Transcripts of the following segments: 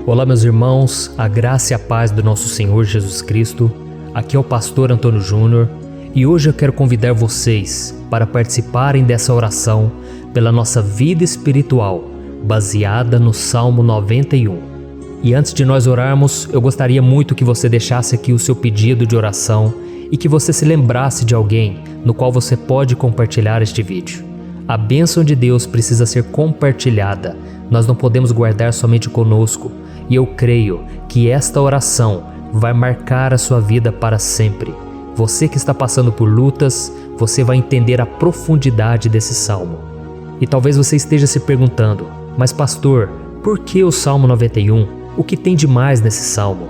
Olá, meus irmãos, a graça e a paz do nosso Senhor Jesus Cristo. Aqui é o pastor Antônio Júnior e hoje eu quero convidar vocês para participarem dessa oração pela nossa vida espiritual, baseada no Salmo 91. E antes de nós orarmos, eu gostaria muito que você deixasse aqui o seu pedido de oração e que você se lembrasse de alguém no qual você pode compartilhar este vídeo. A bênção de Deus precisa ser compartilhada, nós não podemos guardar somente conosco. E eu creio que esta oração vai marcar a sua vida para sempre. Você que está passando por lutas, você vai entender a profundidade desse salmo. E talvez você esteja se perguntando, mas pastor, por que o Salmo 91? O que tem de mais nesse salmo?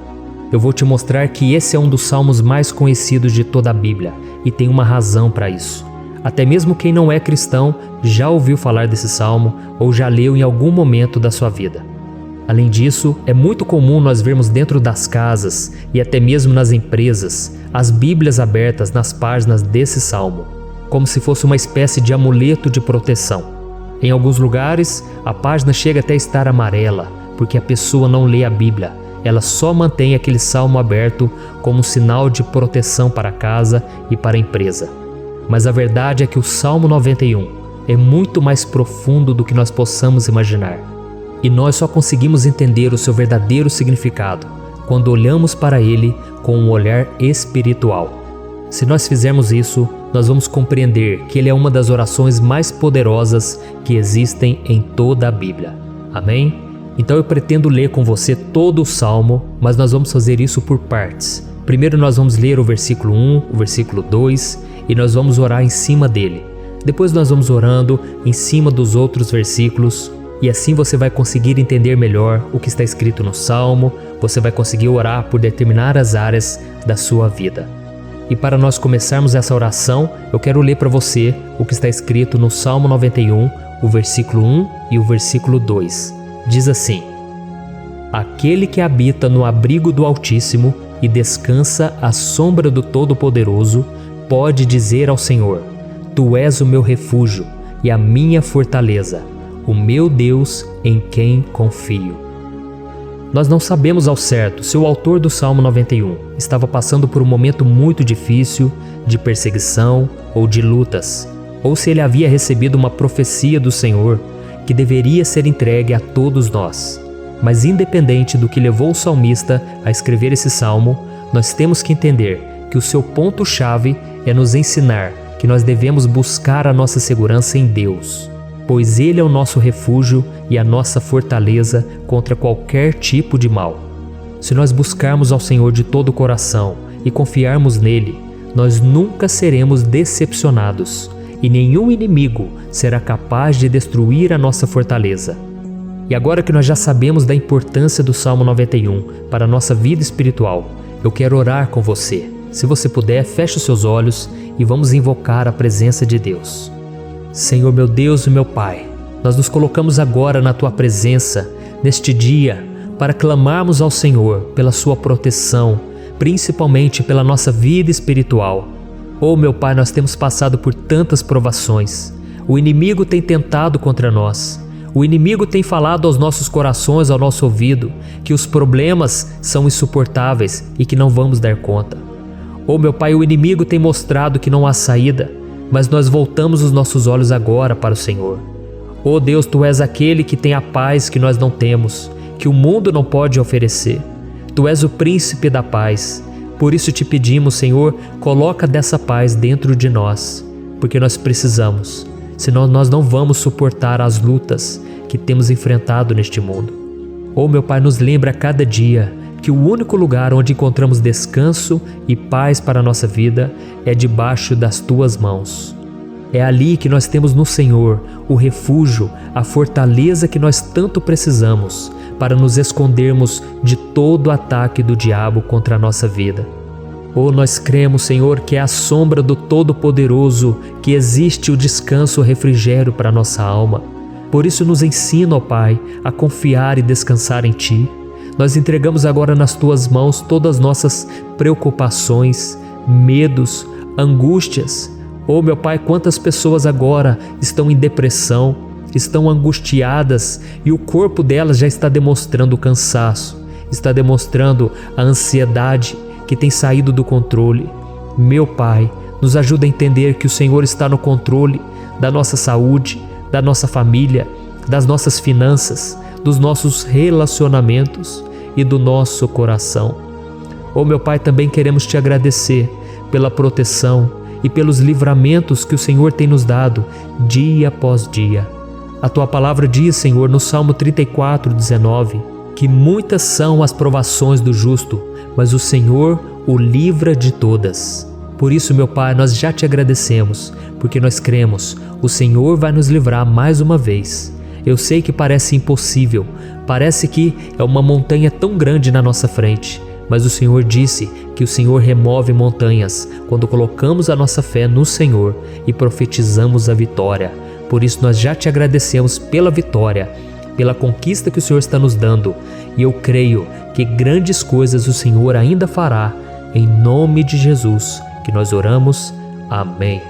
Eu vou te mostrar que esse é um dos salmos mais conhecidos de toda a Bíblia e tem uma razão para isso. Até mesmo quem não é cristão já ouviu falar desse salmo ou já leu em algum momento da sua vida. Além disso, é muito comum nós vermos dentro das casas e até mesmo nas empresas as Bíblias abertas nas páginas desse salmo, como se fosse uma espécie de amuleto de proteção. Em alguns lugares, a página chega até a estar amarela, porque a pessoa não lê a Bíblia, ela só mantém aquele salmo aberto como um sinal de proteção para a casa e para a empresa. Mas a verdade é que o Salmo 91 é muito mais profundo do que nós possamos imaginar. E nós só conseguimos entender o seu verdadeiro significado quando olhamos para ele com um olhar espiritual. Se nós fizermos isso, nós vamos compreender que ele é uma das orações mais poderosas que existem em toda a Bíblia. Amém? Então eu pretendo ler com você todo o Salmo, mas nós vamos fazer isso por partes. Primeiro nós vamos ler o versículo 1, o versículo 2 e nós vamos orar em cima dele. Depois nós vamos orando em cima dos outros versículos. E assim você vai conseguir entender melhor o que está escrito no Salmo, você vai conseguir orar por determinadas áreas da sua vida. E para nós começarmos essa oração, eu quero ler para você o que está escrito no Salmo 91, o versículo 1 e o versículo 2. Diz assim: Aquele que habita no abrigo do Altíssimo e descansa à sombra do Todo-Poderoso, pode dizer ao Senhor: Tu és o meu refúgio e a minha fortaleza, o meu Deus em quem confio. Nós não sabemos ao certo se o autor do Salmo 91 estava passando por um momento muito difícil, de perseguição ou de lutas, ou se ele havia recebido uma profecia do Senhor que deveria ser entregue a todos nós. Mas independente do que levou o salmista a escrever esse salmo, nós temos que entender que o seu ponto-chave é nos ensinar que nós devemos buscar a nossa segurança em Deus, pois Ele é o nosso refúgio e a nossa fortaleza contra qualquer tipo de mal. Se nós buscarmos ao Senhor de todo o coração e confiarmos nele, nós nunca seremos decepcionados e nenhum inimigo será capaz de destruir a nossa fortaleza. E agora que nós já sabemos da importância do Salmo 91 para a nossa vida espiritual, eu quero orar com você. Se você puder, feche os seus olhos e vamos invocar a presença de Deus. Senhor meu Deus e meu Pai, nós nos colocamos agora na Tua presença, neste dia, para clamarmos ao Senhor pela Sua proteção, principalmente pela nossa vida espiritual. Oh meu Pai, nós temos passado por tantas provações, o inimigo tem tentado contra nós, o inimigo tem falado aos nossos corações, ao nosso ouvido, que os problemas são insuportáveis e que não vamos dar conta. Oh meu Pai, o inimigo tem mostrado que não há saída, mas nós voltamos os nossos olhos agora para o Senhor. Oh Deus, Tu és aquele que tem a paz que nós não temos, que o mundo não pode oferecer. Tu és o príncipe da paz. Por isso te pedimos, Senhor, coloca dessa paz dentro de nós, porque nós precisamos, senão nós não vamos suportar as lutas que temos enfrentado neste mundo. Oh meu Pai, nos lembra a cada dia que o único lugar onde encontramos descanso e paz para a nossa vida é debaixo das Tuas mãos. É ali que nós temos no Senhor o refúgio, a fortaleza que nós tanto precisamos para nos escondermos de todo o ataque do diabo contra a nossa vida. Oh, nós cremos, Senhor, que é à sombra do Todo-Poderoso que existe o descanso, o refrigério para a nossa alma. Por isso nos ensina, ó Pai, a confiar e descansar em Ti. Nós entregamos agora nas Tuas mãos todas as nossas preocupações, medos, angústias. Oh meu Pai, quantas pessoas agora estão em depressão, estão angustiadas e o corpo delas já está demonstrando cansaço, está demonstrando a ansiedade que tem saído do controle. Meu Pai, nos ajuda a entender que o Senhor está no controle da nossa saúde, da nossa família, das nossas finanças, dos nossos relacionamentos e do nosso coração. Oh, meu Pai, também queremos te agradecer pela proteção e pelos livramentos que o Senhor tem nos dado dia após dia. A Tua palavra diz, Senhor, no Salmo 34:19, que muitas são as provações do justo, mas o Senhor o livra de todas. Por isso, meu Pai, nós já te agradecemos, porque nós cremos, o Senhor vai nos livrar mais uma vez. Eu sei que parece impossível, parece que é uma montanha tão grande na nossa frente, mas o Senhor disse que o Senhor remove montanhas quando colocamos a nossa fé no Senhor e profetizamos a vitória. Por isso nós já te agradecemos pela vitória, pela conquista que o Senhor está nos dando, e eu creio que grandes coisas o Senhor ainda fará. Em nome de Jesus que nós oramos. Amém.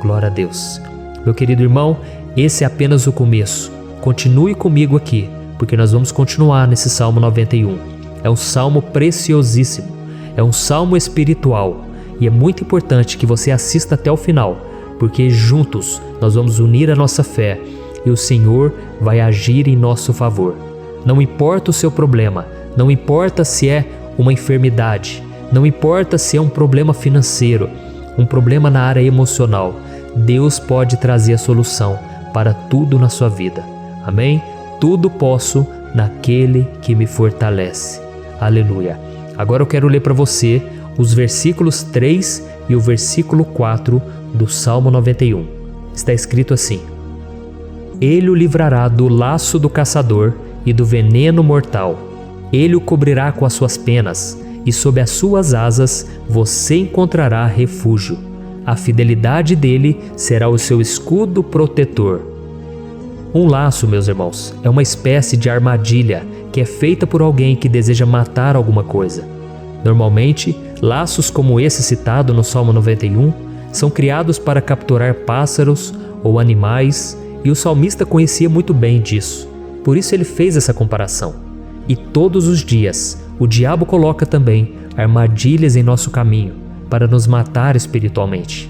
Glória a Deus. Meu querido irmão, esse é apenas o começo. Continue comigo aqui, porque nós vamos continuar nesse Salmo 91. É um salmo preciosíssimo, é um salmo espiritual, e é muito importante que você assista até o final, porque juntos nós vamos unir a nossa fé e o Senhor vai agir em nosso favor. Não importa o seu problema, não importa se é uma enfermidade, não importa se é um problema financeiro, um problema na área emocional, Deus pode trazer a solução para tudo na sua vida. Amém? Tudo posso naquele que me fortalece. Aleluia. Agora eu quero ler para você os versículos 3 e o versículo 4 do Salmo 91. Está escrito assim: Ele o livrará do laço do caçador e do veneno mortal. Ele o cobrirá com as suas penas, e sob as suas asas você encontrará refúgio. A fidelidade dele será o seu escudo protetor. Um laço, meus irmãos, é uma espécie de armadilha que é feita por alguém que deseja matar alguma coisa. Normalmente, laços como esse citado no Salmo 91 são criados para capturar pássaros ou animais, e o salmista conhecia muito bem disso. Por isso ele fez essa comparação. E todos os dias, o diabo coloca também armadilhas em nosso caminho para nos matar espiritualmente.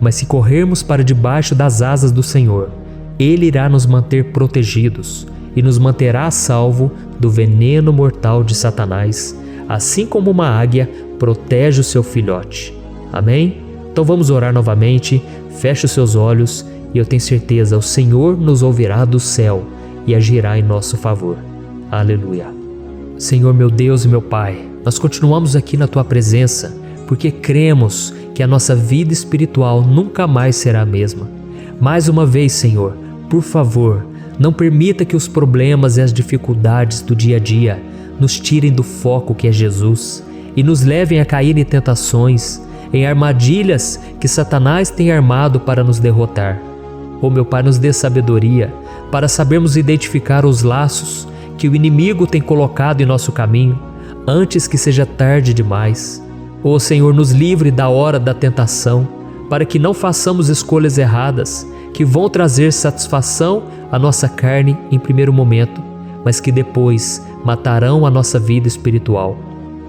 Mas se corrermos para debaixo das asas do Senhor, Ele irá nos manter protegidos e nos manterá a salvo do veneno mortal de Satanás, assim como uma águia protege o seu filhote. Amém? Então vamos orar novamente, feche os seus olhos e eu tenho certeza, o Senhor nos ouvirá do céu e agirá em nosso favor. Aleluia. Senhor, meu Deus e meu Pai, nós continuamos aqui na Tua presença porque cremos que a nossa vida espiritual nunca mais será a mesma. Mais uma vez, Senhor, por favor, não permita que os problemas e as dificuldades do dia a dia nos tirem do foco que é Jesus e nos levem a cair em tentações, em armadilhas que Satanás tem armado para nos derrotar. Oh, meu Pai, nos dê sabedoria para sabermos identificar os laços que o inimigo tem colocado em nosso caminho antes que seja tarde demais. Oh, Senhor, nos livre da hora da tentação, para que não façamos escolhas erradas que vão trazer satisfação à nossa carne em primeiro momento, mas que depois matarão a nossa vida espiritual.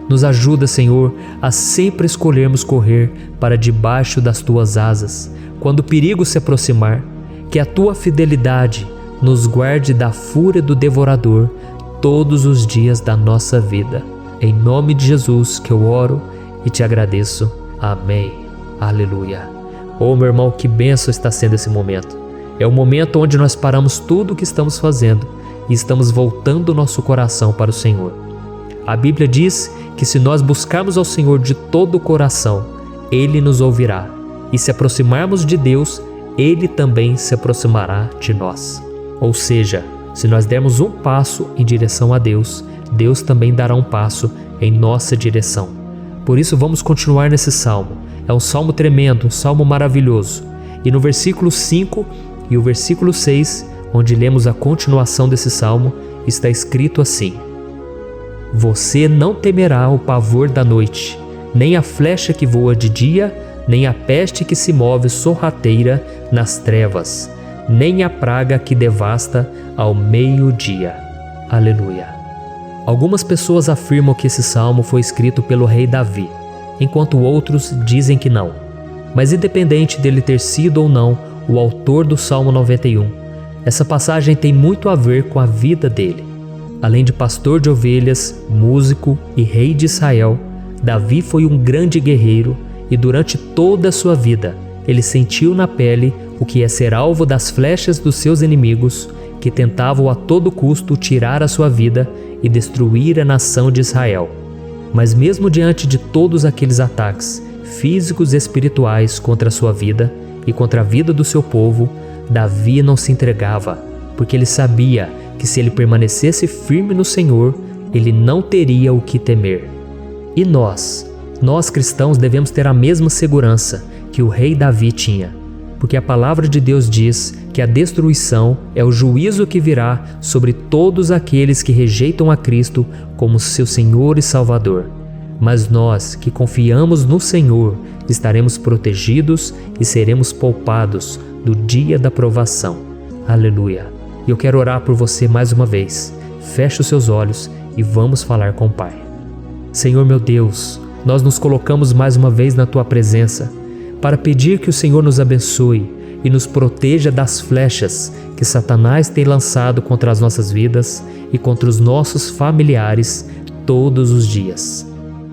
Nos ajuda, Senhor, a sempre escolhermos correr para debaixo das Tuas asas, quando o perigo se aproximar. Que a Tua fidelidade nos guarde da fúria do devorador todos os dias da nossa vida. Em nome de Jesus que eu oro e te agradeço. Amém. Aleluia. Oh, meu irmão, que bênção está sendo esse momento. É o momento onde nós paramos tudo o que estamos fazendo e estamos voltando o nosso coração para o Senhor. A Bíblia diz que se nós buscarmos ao Senhor de todo o coração, Ele nos ouvirá. E se aproximarmos de Deus, Ele também se aproximará de nós. Ou seja, se nós dermos um passo em direção a Deus, Deus também dará um passo em nossa direção. Por isso vamos continuar nesse salmo. É um salmo tremendo, um salmo maravilhoso. E no versículo 5 e o versículo 6, onde lemos a continuação desse salmo, está escrito assim: Você não temerá o pavor da noite, nem a flecha que voa de dia, nem a peste que se move sorrateira nas trevas, nem a praga que devasta ao meio-dia. Aleluia. Algumas pessoas afirmam que esse salmo foi escrito pelo rei Davi, enquanto outros dizem que não. Mas independente dele ter sido ou não o autor do Salmo 91, essa passagem tem muito a ver com a vida dele. Além de pastor de ovelhas, músico e rei de Israel, Davi foi um grande guerreiro e durante toda a sua vida ele sentiu na pele o que é ser alvo das flechas dos seus inimigos que tentavam a todo custo tirar a sua vida e destruir a nação de Israel. Mas mesmo diante de todos aqueles ataques físicos e espirituais contra a sua vida e contra a vida do seu povo, Davi não se entregava, porque ele sabia que se ele permanecesse firme no Senhor, ele não teria o que temer. E nós cristãos devemos ter a mesma segurança que o rei Davi tinha, porque a palavra de Deus diz que a destruição é o juízo que virá sobre todos aqueles que rejeitam a Cristo como seu Senhor e Salvador. Mas nós que confiamos no Senhor estaremos protegidos e seremos poupados do dia da provação. Aleluia! E eu quero orar por você mais uma vez. Feche os seus olhos e vamos falar com o Pai. Senhor meu Deus, nós nos colocamos mais uma vez na Tua presença para pedir que o Senhor nos abençoe e nos proteja das flechas que Satanás tem lançado contra as nossas vidas e contra os nossos familiares todos os dias.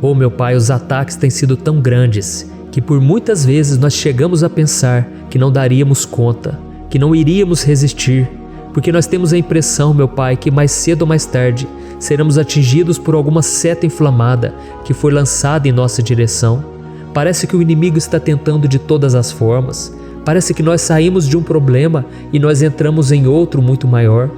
Oh meu Pai, os ataques têm sido tão grandes que por muitas vezes nós chegamos a pensar que não daríamos conta, que não iríamos resistir, porque nós temos a impressão, meu Pai, que mais cedo ou mais tarde seremos atingidos por alguma seta inflamada que foi lançada em nossa direção. Parece que o inimigo está tentando de todas as formas. Parece que nós saímos de um problema e nós entramos em outro muito maior.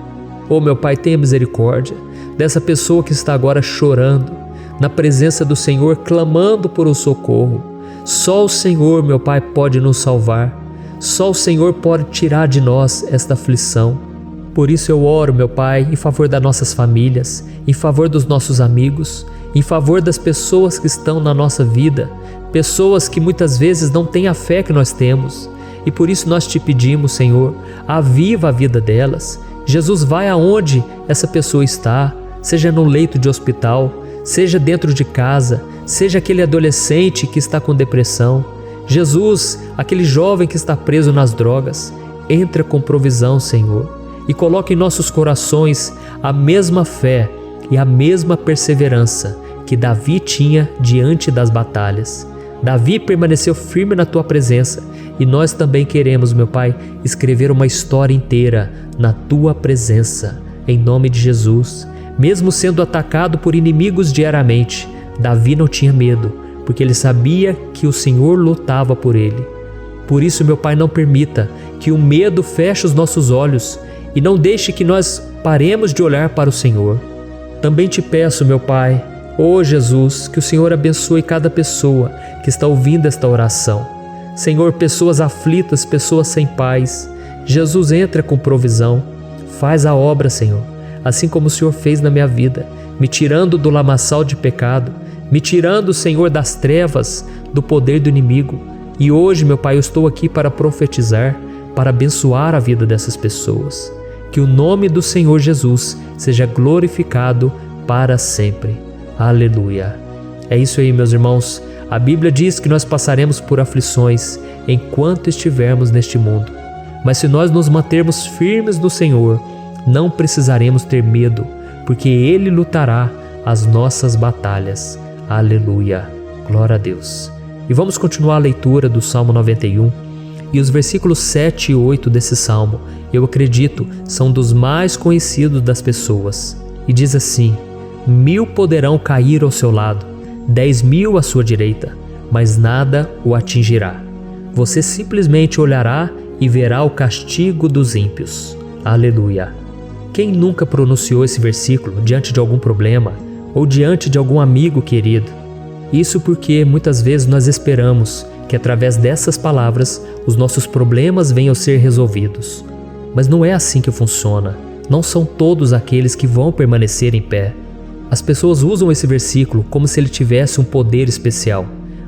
Oh meu Pai, tenha misericórdia dessa pessoa que está agora chorando, na presença do Senhor, clamando por um socorro. Só o Senhor, meu Pai, pode nos salvar. Só o Senhor pode tirar de nós esta aflição. Por isso eu oro, meu Pai, em favor das nossas famílias, em favor dos nossos amigos, em favor das pessoas que estão na nossa vida, pessoas que muitas vezes não têm a fé que nós temos. E por isso nós te pedimos, Senhor, aviva a vida delas. Jesus, vai aonde essa pessoa está, seja no leito de hospital, seja dentro de casa, seja aquele adolescente que está com depressão. Jesus, aquele jovem que está preso nas drogas, entra com provisão, Senhor, e coloca em nossos corações a mesma fé e a mesma perseverança que Davi tinha diante das batalhas. Davi permaneceu firme na Tua presença e nós também queremos, meu Pai, escrever uma história inteira na Tua presença, em nome de Jesus. Mesmo sendo atacado por inimigos diariamente, Davi não tinha medo, porque ele sabia que o Senhor lutava por ele. Por isso, meu Pai, não permita que o medo feche os nossos olhos e não deixe que nós paremos de olhar para o Senhor. Também te peço, meu Pai, ó Jesus, que o Senhor abençoe cada pessoa que está ouvindo esta oração. Senhor, pessoas aflitas, pessoas sem paz. Jesus, entra com provisão. Faz a obra, Senhor, assim como o Senhor fez na minha vida, me tirando do lamaçal de pecado, me tirando, Senhor, das trevas, do poder do inimigo. E hoje, meu Pai, eu estou aqui para profetizar, para abençoar a vida dessas pessoas. Que o nome do Senhor Jesus seja glorificado para sempre. Aleluia. É isso aí, meus irmãos. A Bíblia diz que nós passaremos por aflições enquanto estivermos neste mundo. Mas se nós nos mantermos firmes no Senhor, não precisaremos ter medo, porque Ele lutará as nossas batalhas. Aleluia. Glória a Deus. E vamos continuar a leitura do Salmo 91. E os versículos 7 e 8 desse salmo, eu acredito, são dos mais conhecidos das pessoas. E diz assim: 1000 poderão cair ao seu lado, 10.000 à sua direita, mas nada o atingirá. Você simplesmente olhará e verá o castigo dos ímpios. Aleluia. Quem nunca pronunciou esse versículo diante de algum problema ou diante de algum amigo querido? Isso porque muitas vezes nós esperamos que através dessas palavras os nossos problemas venham a ser resolvidos. Mas não é assim que funciona. Não são todos aqueles que vão permanecer em pé. As pessoas usam esse versículo como se ele tivesse um poder especial,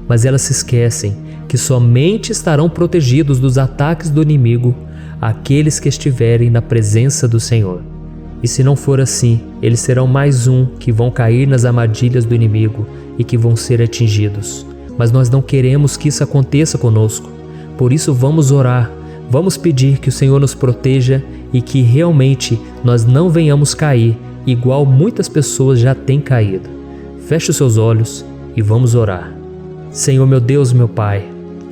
mas elas se esquecem que somente estarão protegidos dos ataques do inimigo àqueles que estiverem na presença do Senhor. E se não for assim, eles serão mais um que vão cair nas armadilhas do inimigo e que vão ser atingidos. Mas nós não queremos que isso aconteça conosco. Por isso vamos orar, vamos pedir que o Senhor nos proteja e que realmente nós não venhamos cair igual muitas pessoas já têm caído. Feche os seus olhos e vamos orar. Senhor meu Deus, meu Pai,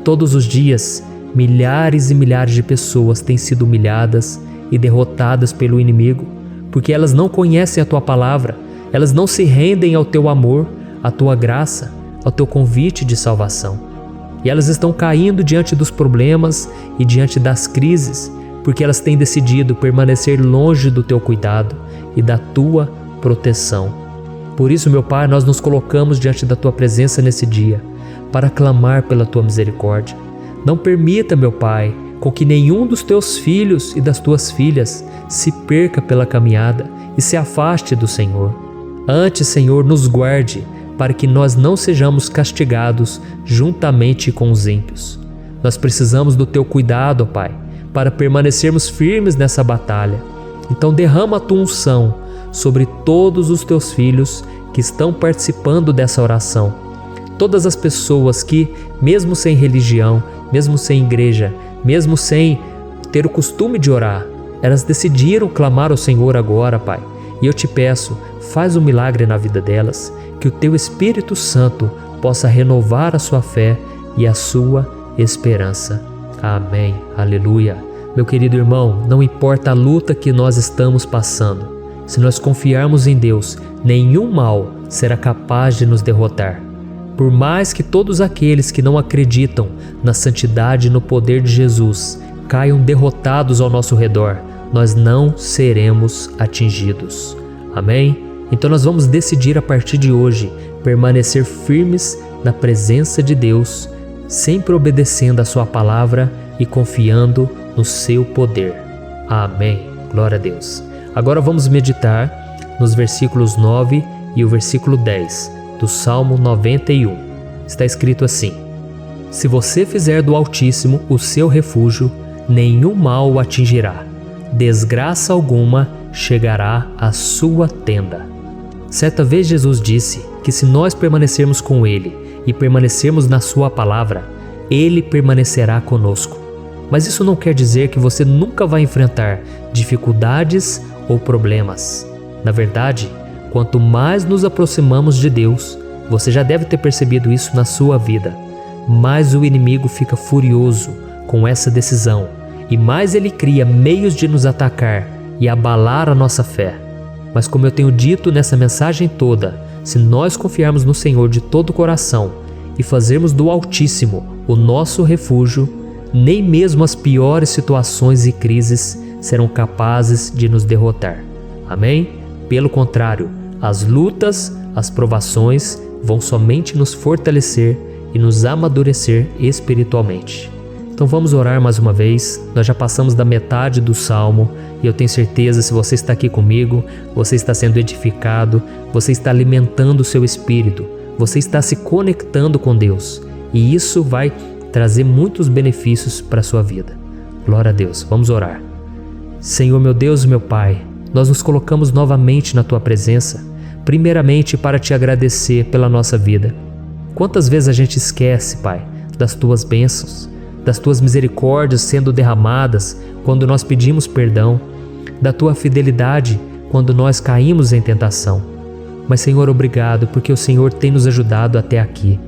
todos os dias milhares e milhares de pessoas têm sido humilhadas e derrotadas pelo inimigo, porque elas não conhecem a Tua palavra, elas não se rendem ao Teu amor, à Tua graça, ao Teu convite de salvação. E elas estão caindo diante dos problemas e diante das crises, porque elas têm decidido permanecer longe do Teu cuidado e da Tua proteção. Por isso, meu Pai, nós nos colocamos diante da Tua presença nesse dia, para clamar pela Tua misericórdia. Não permita, meu Pai, com que nenhum dos Teus filhos e das Tuas filhas se perca pela caminhada e se afaste do Senhor. Antes, Senhor, nos guarde, para que nós não sejamos castigados juntamente com os ímpios. Nós precisamos do Teu cuidado, ó Pai, para permanecermos firmes nessa batalha. Então derrama a Tua unção sobre todos os Teus filhos que estão participando dessa oração. Todas as pessoas que, mesmo sem religião, mesmo sem igreja, mesmo sem ter o costume de orar, elas decidiram clamar ao Senhor agora, Pai. E eu te peço, faz um milagre na vida delas, que o Teu Espírito Santo possa renovar a sua fé e a sua esperança. Amém. Aleluia. Meu querido irmão, não importa a luta que nós estamos passando, se nós confiarmos em Deus, nenhum mal será capaz de nos derrotar. Por mais que todos aqueles que não acreditam na santidade e no poder de Jesus caiam derrotados ao nosso redor, nós não seremos atingidos. Amém? Então nós vamos decidir a partir de hoje permanecer firmes na presença de Deus, sempre obedecendo a Sua palavra e confiando no Seu poder. Amém. Glória a Deus. Agora vamos meditar nos versículos 9 e o versículo 10 do Salmo 91. Está escrito assim: Se você fizer do Altíssimo o seu refúgio, nenhum mal o atingirá, desgraça alguma chegará à sua tenda. Certa vez Jesus disse que se nós permanecermos com Ele e permanecermos na Sua palavra, Ele permanecerá conosco. Mas isso não quer dizer que você nunca vai enfrentar dificuldades ou problemas. Na verdade, quanto mais nos aproximamos de Deus, você já deve ter percebido isso na sua vida, mais o inimigo fica furioso com essa decisão e mais ele cria meios de nos atacar e abalar a nossa fé. Mas como eu tenho dito nessa mensagem toda, se nós confiarmos no Senhor de todo o coração e fazermos do Altíssimo o nosso refúgio, nem mesmo as piores situações e crises serão capazes de nos derrotar. Amém? Pelo contrário, as lutas, as provações vão somente nos fortalecer e nos amadurecer espiritualmente. Então vamos orar mais uma vez. Nós já passamos da metade do Salmo e eu tenho certeza, se você está aqui comigo, você está sendo edificado, você está alimentando o seu espírito, você está se conectando com Deus e isso vai trazer muitos benefícios para a sua vida. Glória a Deus. Vamos orar. Senhor meu Deus e meu Pai, nós nos colocamos novamente na Tua presença, primeiramente para Te agradecer pela nossa vida. Quantas vezes a gente esquece, Pai, das Tuas bênçãos, das Tuas misericórdias sendo derramadas quando nós pedimos perdão, da Tua fidelidade quando nós caímos em tentação. Mas, Senhor, obrigado, porque o Senhor tem nos ajudado até aqui.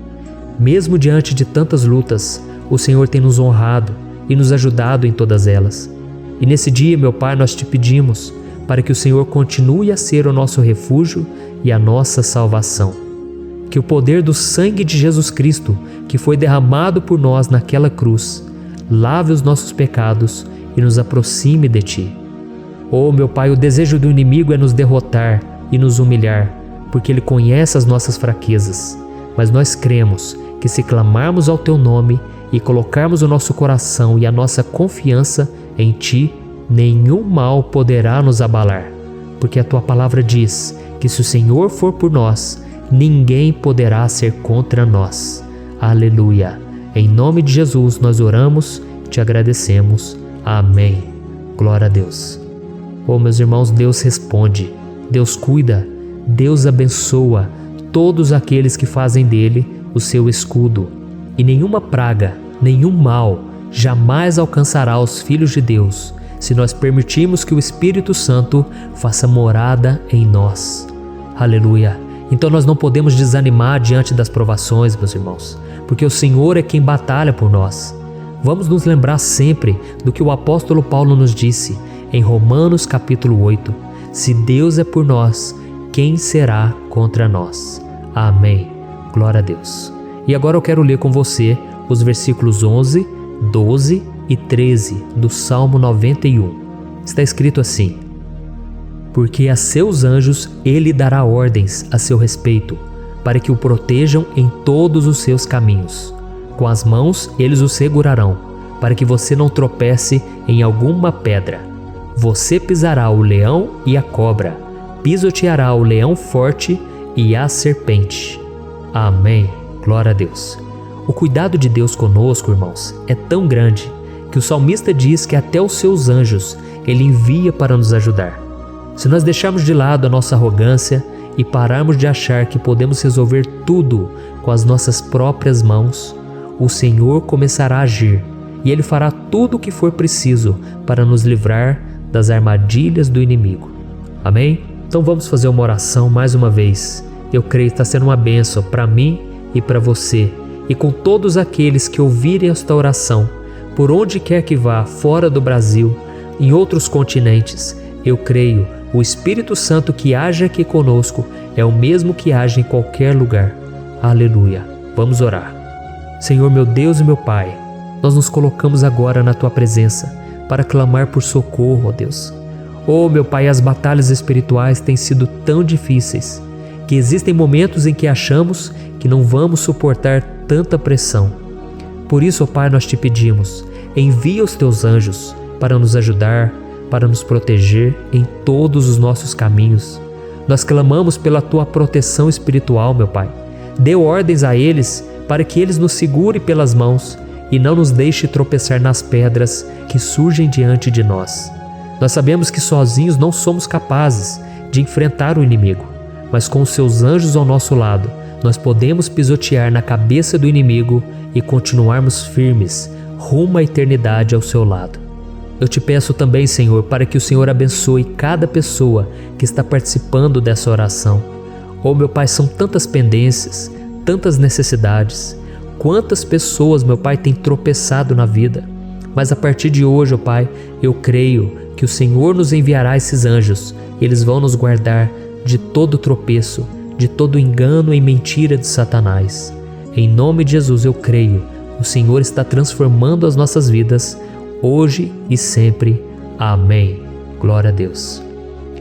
Mesmo diante de tantas lutas, o Senhor tem nos honrado e nos ajudado em todas elas. E nesse dia, meu Pai, nós Te pedimos para que o Senhor continue a ser o nosso refúgio e a nossa salvação. Que o poder do sangue de Jesus Cristo, que foi derramado por nós naquela cruz, lave os nossos pecados e nos aproxime de Ti. Oh, meu Pai, o desejo do inimigo é nos derrotar e nos humilhar, porque ele conhece as nossas fraquezas. Mas nós cremos que se clamarmos ao Teu nome e colocarmos o nosso coração e a nossa confiança em Ti, nenhum mal poderá nos abalar, porque a Tua palavra diz que se o Senhor for por nós, ninguém poderá ser contra nós. Aleluia! Em nome de Jesus nós oramos e Te agradecemos. Amém. Glória a Deus. Oh, meus irmãos, Deus responde, Deus cuida, Deus abençoa todos aqueles que fazem dele o seu escudo. E nenhuma praga, nenhum mal jamais alcançará os filhos de Deus, se nós permitirmos que o Espírito Santo faça morada em nós. Aleluia! Então nós não podemos desanimar diante das provações, meus irmãos, porque o Senhor é quem batalha por nós. Vamos nos lembrar sempre do que o apóstolo Paulo nos disse em Romanos capítulo 8. Se Deus é por nós, quem será contra nós? Amém. Glória a Deus. E agora eu quero ler com você os versículos 11, 12 e 13 do Salmo 91. Está escrito assim: porque a seus anjos ele dará ordens a seu respeito, para que o protejam em todos os seus caminhos. Com as mãos eles o segurarão, para que você não tropece em alguma pedra. Você pisará o leão e a cobra, pisoteará o leão forte e a serpente. Amém. Glória a Deus. O cuidado de Deus conosco, irmãos, é tão grande que o salmista diz que até os seus anjos ele envia para nos ajudar. Se nós deixarmos de lado a nossa arrogância e pararmos de achar que podemos resolver tudo com as nossas próprias mãos, o Senhor começará a agir e Ele fará tudo o que for preciso para nos livrar das armadilhas do inimigo. Amém? Então vamos fazer uma oração mais uma vez. Eu creio que está sendo uma bênção para mim e para você, e com todos aqueles que ouvirem esta oração, por onde quer que vá, fora do Brasil, em outros continentes. Eu creio, o Espírito Santo que age aqui conosco é o mesmo que age em qualquer lugar. Aleluia. Vamos orar. Senhor, meu Deus e meu Pai, nós nos colocamos agora na Tua presença para clamar por socorro, ó Deus. Oh, meu Pai, as batalhas espirituais têm sido tão difíceis que existem momentos em que achamos que não vamos suportar tanta pressão. Por isso, ó Pai, nós te pedimos, envia os Teus anjos para nos ajudar, para nos proteger em todos os nossos caminhos. Nós clamamos pela Tua proteção espiritual, meu Pai. Dê ordens a eles para que eles nos segurem pelas mãos e não nos deixe tropeçar nas pedras que surgem diante de nós. Nós sabemos que sozinhos não somos capazes de enfrentar o inimigo, mas com os Seus anjos ao nosso lado, nós podemos pisotear na cabeça do inimigo e continuarmos firmes rumo à eternidade ao Seu lado. Eu te peço também, Senhor, para que o Senhor abençoe cada pessoa que está participando dessa oração. Oh, meu Pai, são tantas pendências, tantas necessidades. Quantas pessoas, meu Pai, têm tropeçado na vida. Mas a partir de hoje, ó Pai, eu creio que o Senhor nos enviará esses anjos. Eles vão nos guardar de todo tropeço, de todo engano e mentira de Satanás. Em nome de Jesus eu creio, o Senhor está transformando as nossas vidas, hoje e sempre. Amém. Glória a Deus.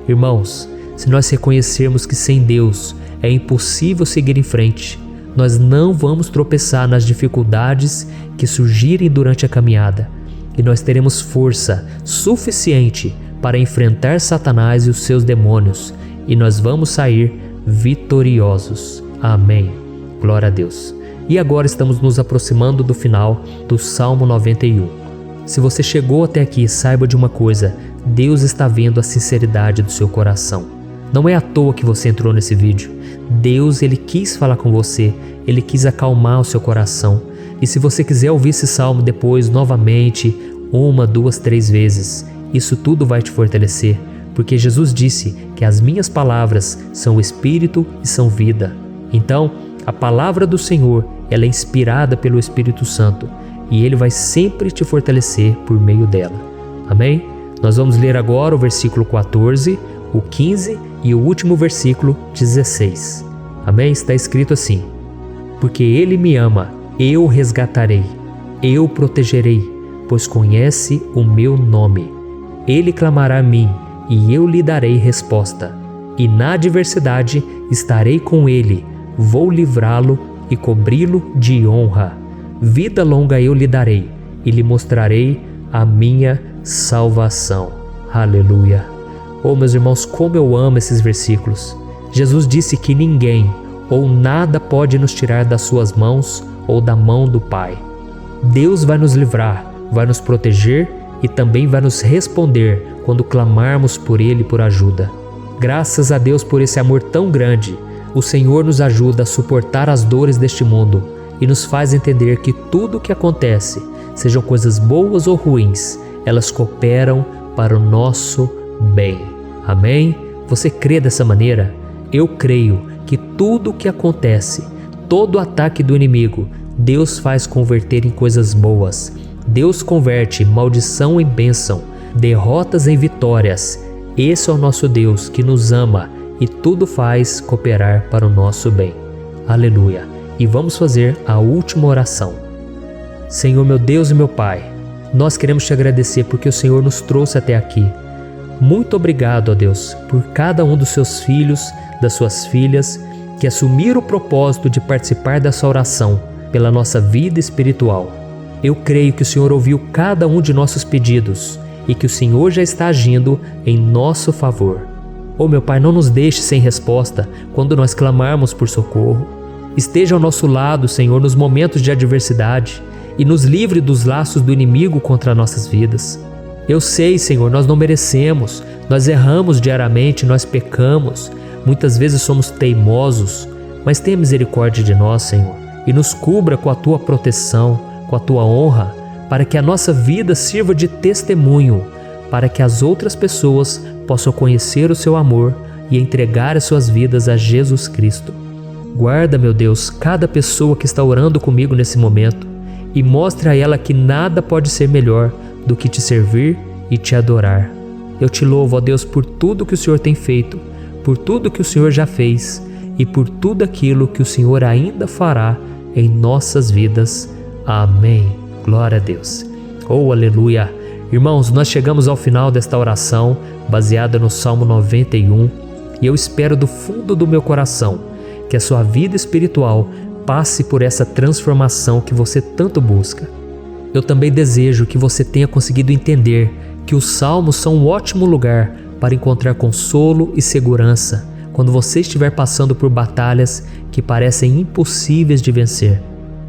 Irmãos, se nós reconhecermos que sem Deus é impossível seguir em frente, nós não vamos tropeçar nas dificuldades que surgirem durante a caminhada, e nós teremos força suficiente para enfrentar Satanás e os seus demônios, e nós vamos sair vitoriosos. Amém. Glória a Deus. E agora estamos nos aproximando do final do Salmo 91. Se você chegou até aqui, saiba de uma coisa: Deus está vendo a sinceridade do seu coração. Não é à toa que você entrou nesse vídeo. Deus, Ele quis falar com você, Ele quis acalmar o seu coração. E se você quiser ouvir esse salmo depois, novamente, 1, 2, 3 vezes, isso tudo vai te fortalecer, porque Jesus disse que as minhas palavras são espírito e são vida. Então, a palavra do Senhor, ela é inspirada pelo Espírito Santo, e Ele vai sempre te fortalecer por meio dela. Amém? Nós vamos ler agora o versículo 14, o 15 e o último versículo 16. Amém? Está escrito assim: porque Ele me ama, eu o resgatarei, eu o protegerei, pois conhece o meu nome. Ele clamará a mim, e eu lhe darei resposta. E na adversidade estarei com ele, vou livrá-lo e cobri-lo de honra. Vida longa eu lhe darei, e lhe mostrarei a minha salvação. Aleluia. Oh, meus irmãos, como eu amo esses versículos. Jesus disse que ninguém ou nada pode nos tirar das suas mãos ou da mão do Pai. Deus vai nos livrar, vai nos proteger e também vai nos responder quando clamarmos por Ele por ajuda. Graças a Deus por esse amor tão grande, o Senhor nos ajuda a suportar as dores deste mundo e nos faz entender que tudo o que acontece, sejam coisas boas ou ruins, elas cooperam para o nosso bem. Amém? Você crê dessa maneira? Eu creio que tudo o que acontece, todo ataque do inimigo, Deus faz converter em coisas boas. Deus converte maldição em bênção, derrotas em vitórias. Esse é o nosso Deus que nos ama e tudo faz cooperar para o nosso bem. Aleluia! E vamos fazer a última oração. Senhor meu Deus e meu Pai, nós queremos te agradecer porque o Senhor nos trouxe até aqui. Muito obrigado, ó Deus, por cada um dos seus filhos, das suas filhas, que assumiram o propósito de participar dessa oração pela nossa vida espiritual. Eu creio que o Senhor ouviu cada um de nossos pedidos e que o Senhor já está agindo em nosso favor. Oh meu Pai, não nos deixe sem resposta quando nós clamarmos por socorro. Esteja ao nosso lado, Senhor, nos momentos de adversidade e nos livre dos laços do inimigo contra nossas vidas. Eu sei, Senhor, nós não merecemos, nós erramos diariamente, nós pecamos, muitas vezes somos teimosos, mas tenha misericórdia de nós, Senhor, e nos cubra com a Tua proteção, com a Tua honra, para que a nossa vida sirva de testemunho, para que as outras pessoas possam conhecer o Seu amor e entregar as suas vidas a Jesus Cristo. Guarda, meu Deus, cada pessoa que está orando comigo nesse momento e mostre a ela que nada pode ser melhor do que te servir e te adorar. Eu te louvo, ó Deus, por tudo que o Senhor tem feito, por tudo que o Senhor já fez e por tudo aquilo que o Senhor ainda fará em nossas vidas. Amém. Glória a Deus. Oh, aleluia. Irmãos, nós chegamos ao final desta oração baseada no Salmo 91 e eu espero do fundo do meu coração que a sua vida espiritual passe por essa transformação que você tanto busca. Eu também desejo que você tenha conseguido entender que os salmos são um ótimo lugar para encontrar consolo e segurança quando você estiver passando por batalhas que parecem impossíveis de vencer.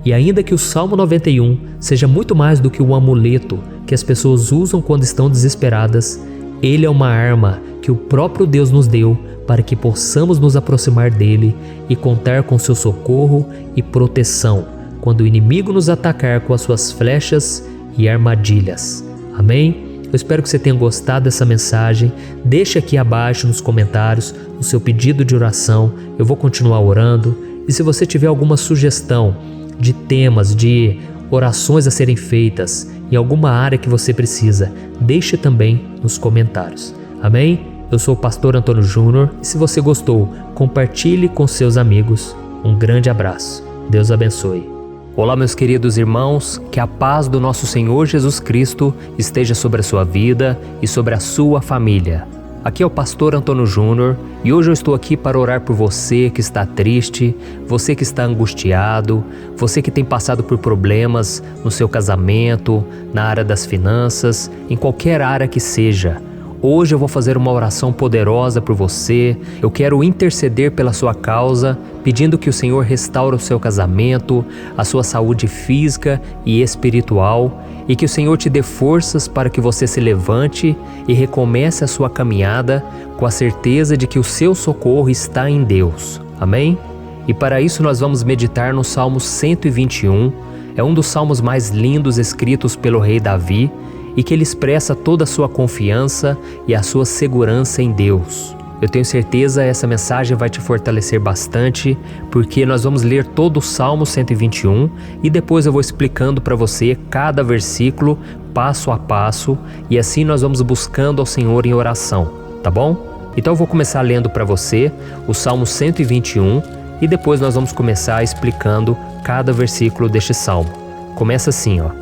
E ainda que o Salmo 91 seja muito mais do que um amuleto que as pessoas usam quando estão desesperadas, ele é uma arma que o próprio Deus nos deu para que possamos nos aproximar dele e contar com seu socorro e proteção quando o inimigo nos atacar com as suas flechas e armadilhas. Amém? Eu espero que você tenha gostado dessa mensagem. Deixe aqui abaixo nos comentários o seu pedido de oração. Eu vou continuar orando. E se você tiver alguma sugestão de temas, de orações a serem feitas em alguma área que você precisa, deixe também nos comentários. Amém? Eu sou o pastor Antônio Júnior e se você gostou, compartilhe com seus amigos. Um grande abraço. Deus abençoe. Olá, meus queridos irmãos, que a paz do nosso Senhor Jesus Cristo esteja sobre a sua vida e sobre a sua família. Aqui é o pastor Antônio Júnior e hoje eu estou aqui para orar por você que está triste, você que está angustiado, você que tem passado por problemas no seu casamento, na área das finanças, em qualquer área que seja. Hoje eu vou fazer uma oração poderosa por você. Eu quero interceder pela sua causa, pedindo que o Senhor restaure o seu casamento, a sua saúde física e espiritual, e que o Senhor te dê forças para que você se levante e recomece a sua caminhada com a certeza de que o seu socorro está em Deus. Amém? E para isso nós vamos meditar no Salmo 121. É um dos salmos mais lindos escritos pelo rei Davi, e que ele expressa toda a sua confiança e a sua segurança em Deus. Eu tenho certeza essa mensagem vai te fortalecer bastante, porque nós vamos ler todo o Salmo 121 e depois eu vou explicando para você cada versículo, passo a passo, e assim nós vamos buscando ao Senhor em oração, tá bom? Então eu vou começar lendo para você o Salmo 121 e depois nós vamos começar explicando cada versículo deste salmo. Começa assim, ó.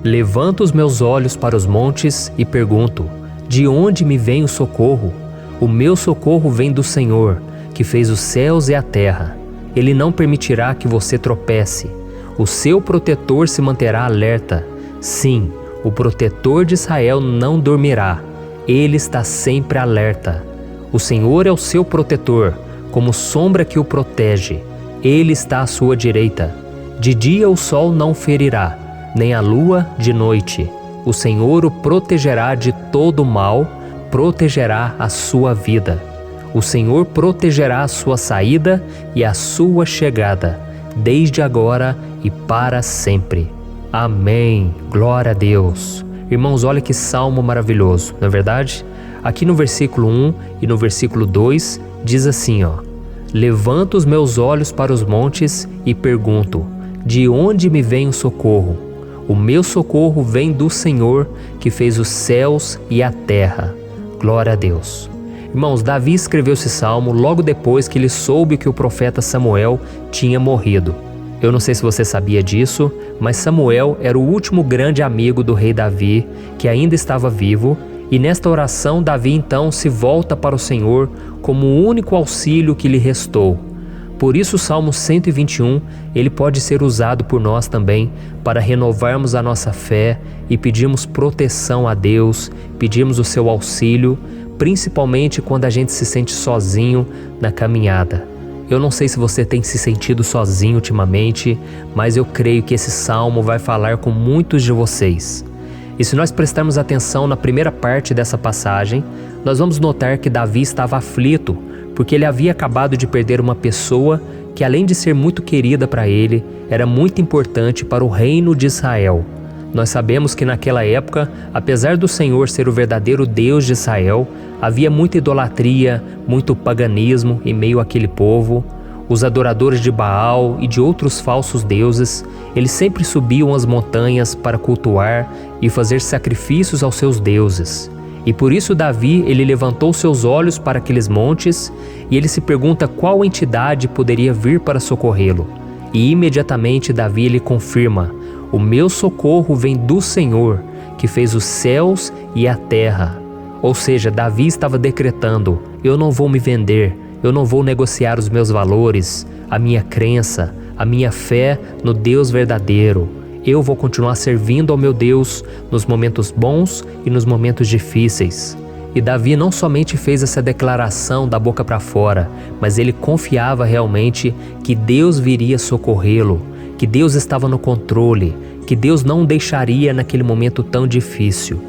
Levanto os meus olhos para os montes e pergunto: de onde me vem o socorro? O meu socorro vem do Senhor, que fez os céus e a terra. Ele não permitirá que você tropece. O seu protetor se manterá alerta. Sim, o protetor de Israel não dormirá. Ele está sempre alerta. O Senhor é o seu protetor, como sombra que o protege. Ele está à sua direita. De dia o sol não ferirá, nem a lua de noite. O Senhor o protegerá de todo mal, protegerá a sua vida. O Senhor protegerá a sua saída e a sua chegada, desde agora e para sempre. Amém. Glória a Deus. Irmãos, olha que salmo maravilhoso, não é verdade? Aqui no versículo 1 e no versículo 2 diz assim, ó: Levanto os meus olhos para os montes e pergunto: de onde me vem o socorro? O meu socorro vem do Senhor, que fez os céus e a terra. Glória a Deus. Irmãos, Davi escreveu esse salmo logo depois que ele soube que o profeta Samuel tinha morrido. Eu não sei se você sabia disso, mas Samuel era o último grande amigo do rei Davi, que ainda estava vivo, e nesta oração Davi então se volta para o Senhor como o único auxílio que lhe restou. Por isso o Salmo 121, ele pode ser usado por nós também para renovarmos a nossa fé e pedirmos proteção a Deus, pedirmos o seu auxílio, principalmente quando a gente se sente sozinho na caminhada. Eu não sei se você tem se sentido sozinho ultimamente, mas eu creio que esse salmo vai falar com muitos de vocês. E se nós prestarmos atenção na primeira parte dessa passagem, nós vamos notar que Davi estava aflito, porque ele havia acabado de perder uma pessoa que, além de ser muito querida para ele, era muito importante para o reino de Israel. Nós sabemos que naquela época, apesar do Senhor ser o verdadeiro Deus de Israel, havia muita idolatria, muito paganismo em meio àquele povo. Os adoradores de Baal e de outros falsos deuses, eles sempre subiam as montanhas para cultuar e fazer sacrifícios aos seus deuses. E por isso Davi, ele levantou seus olhos para aqueles montes e ele se pergunta qual entidade poderia vir para socorrê-lo. E imediatamente Davi ele confirma: o meu socorro vem do Senhor, que fez os céus e a terra. Ou seja, Davi estava decretando: eu não vou me vender, eu não vou negociar os meus valores, a minha crença, a minha fé no Deus verdadeiro. Eu vou continuar servindo ao meu Deus nos momentos bons e nos momentos difíceis. E Davi não somente fez essa declaração da boca para fora, mas ele confiava realmente que Deus viria socorrê-lo, que Deus estava no controle, que Deus não o deixaria naquele momento tão difícil.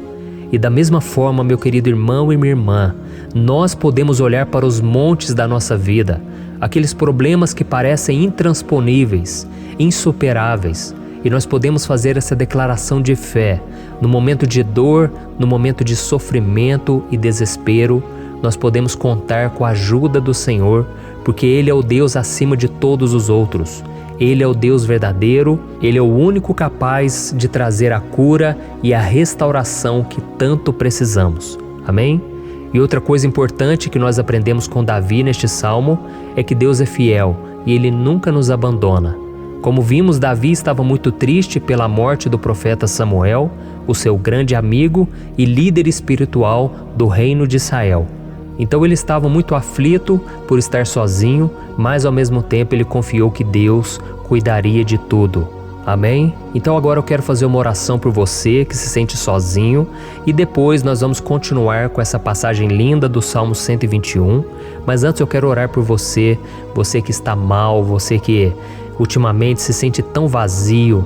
E da mesma forma, meu querido irmão e minha irmã, nós podemos olhar para os montes da nossa vida, aqueles problemas que parecem intransponíveis, insuperáveis, e nós podemos fazer essa declaração de fé. No momento de dor, no momento de sofrimento e desespero, nós podemos contar com a ajuda do Senhor, porque Ele é o Deus acima de todos os outros. Ele é o Deus verdadeiro, Ele é o único capaz de trazer a cura e a restauração que tanto precisamos. Amém? E outra coisa importante que nós aprendemos com Davi neste salmo é que Deus é fiel e Ele nunca nos abandona. Como vimos, Davi estava muito triste pela morte do profeta Samuel, o seu grande amigo e líder espiritual do reino de Israel. Então ele estava muito aflito por estar sozinho, mas ao mesmo tempo ele confiou que Deus cuidaria de tudo. Amém? Então agora eu quero fazer uma oração por você que se sente sozinho e depois nós vamos continuar com essa passagem linda do Salmo 121. Mas antes eu quero orar por você, você que está mal, você que ultimamente se sente tão vazio,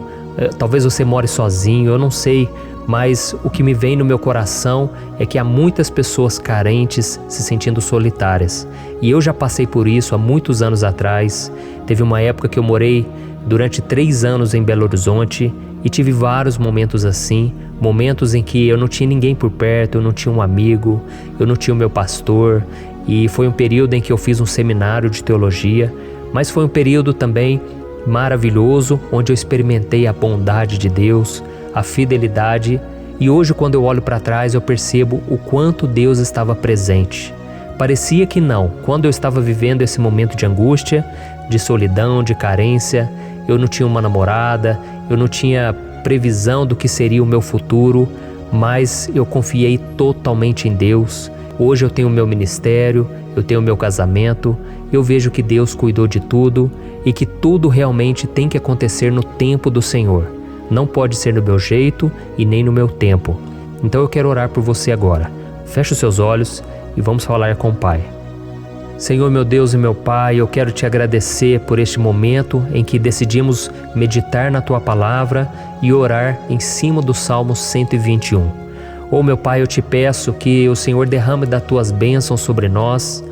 talvez você more sozinho, eu não sei, mas o que me vem no meu coração é que há muitas pessoas carentes se sentindo solitárias. E eu já passei por isso há muitos anos atrás. Teve uma época que eu morei durante 3 anos em Belo Horizonte e tive vários momentos assim, momentos em que eu não tinha ninguém por perto, eu não tinha um amigo, eu não tinha o meu pastor, e foi um período em que eu fiz um seminário de teologia, mas foi um período também maravilhoso, onde eu experimentei a bondade de Deus, a fidelidade, e hoje quando eu olho para trás eu percebo o quanto Deus estava presente. Parecia que não, quando eu estava vivendo esse momento de angústia, de solidão, de carência, eu não tinha uma namorada, eu não tinha previsão do que seria o meu futuro, mas eu confiei totalmente em Deus. Hoje eu tenho o meu ministério, eu tenho o meu casamento, eu vejo que Deus cuidou de tudo e que tudo realmente tem que acontecer no tempo do Senhor. Não pode ser no meu jeito e nem no meu tempo. Então eu quero orar por você agora. Feche os seus olhos e vamos falar com o Pai. Senhor, meu Deus e meu Pai, eu quero te agradecer por este momento em que decidimos meditar na Tua Palavra e orar em cima do Salmo 121. Oh, meu Pai, eu te peço que o Senhor derrame das Tuas bênçãos sobre nós,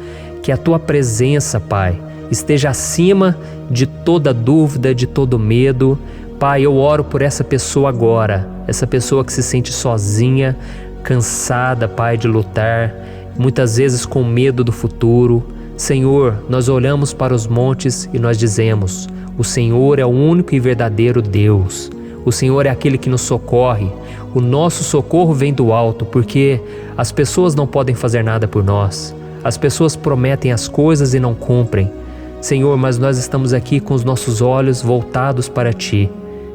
que a Tua presença, Pai, esteja acima de toda dúvida, de todo medo. Pai, eu oro por essa pessoa agora, essa pessoa que se sente sozinha, cansada, Pai, de lutar, muitas vezes com medo do futuro. Senhor, nós olhamos para os montes e nós dizemos: o Senhor é o único e verdadeiro Deus. O Senhor é aquele que nos socorre. O nosso socorro vem do alto, porque as pessoas não podem fazer nada por nós. As pessoas prometem as coisas e não cumprem. Senhor, mas nós estamos aqui com os nossos olhos voltados para Ti.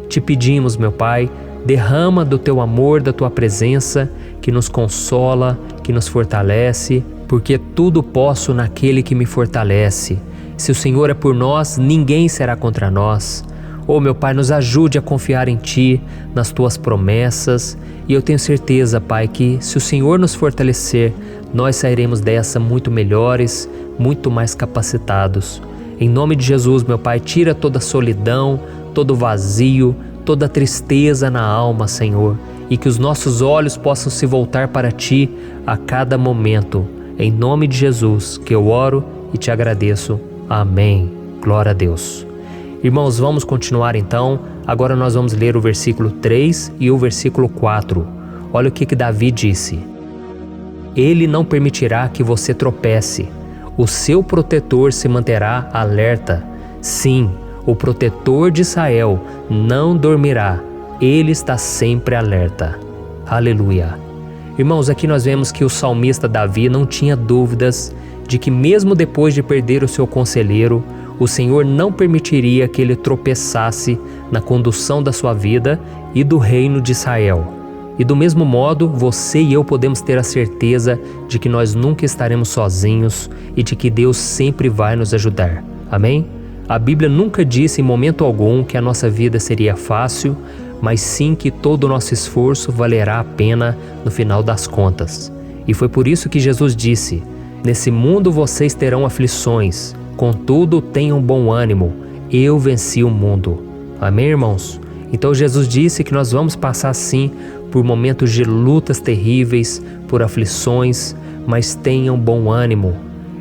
Te pedimos, meu Pai, derrama do Teu amor, da Tua presença, que nos consola, que nos fortalece, porque tudo posso naquele que me fortalece. Se o Senhor é por nós, ninguém será contra nós. Oh, meu Pai, nos ajude a confiar em Ti, nas Tuas promessas, e eu tenho certeza, Pai, que se o Senhor nos fortalecer, nós sairemos dessa muito melhores, muito mais capacitados. Em nome de Jesus, meu Pai, tira toda a solidão, todo o vazio, toda a tristeza na alma, Senhor, e que os nossos olhos possam se voltar para Ti a cada momento. Em nome de Jesus que eu oro e te agradeço. Amém. Glória a Deus. Irmãos, vamos continuar então. Agora nós vamos ler o versículo 3 e o versículo 4. Olha o que Davi disse: Ele não permitirá que você tropece. O seu protetor se manterá alerta. Sim, o protetor de Israel não dormirá. Ele está sempre alerta. Aleluia. Irmãos, aqui nós vemos que o salmista Davi não tinha dúvidas de que mesmo depois de perder o seu conselheiro, o Senhor não permitiria que ele tropeçasse na condução da sua vida e do reino de Israel. E do mesmo modo, você e eu podemos ter a certeza de que nós nunca estaremos sozinhos e de que Deus sempre vai nos ajudar. Amém? A Bíblia nunca disse em momento algum que a nossa vida seria fácil, mas sim que todo o nosso esforço valerá a pena no final das contas. E foi por isso que Jesus disse: Nesse mundo vocês terão aflições, contudo tenham bom ânimo, eu venci o mundo. Amém, irmãos? Então Jesus disse que nós vamos passar sim por momentos de lutas terríveis, por aflições, mas tenham bom ânimo.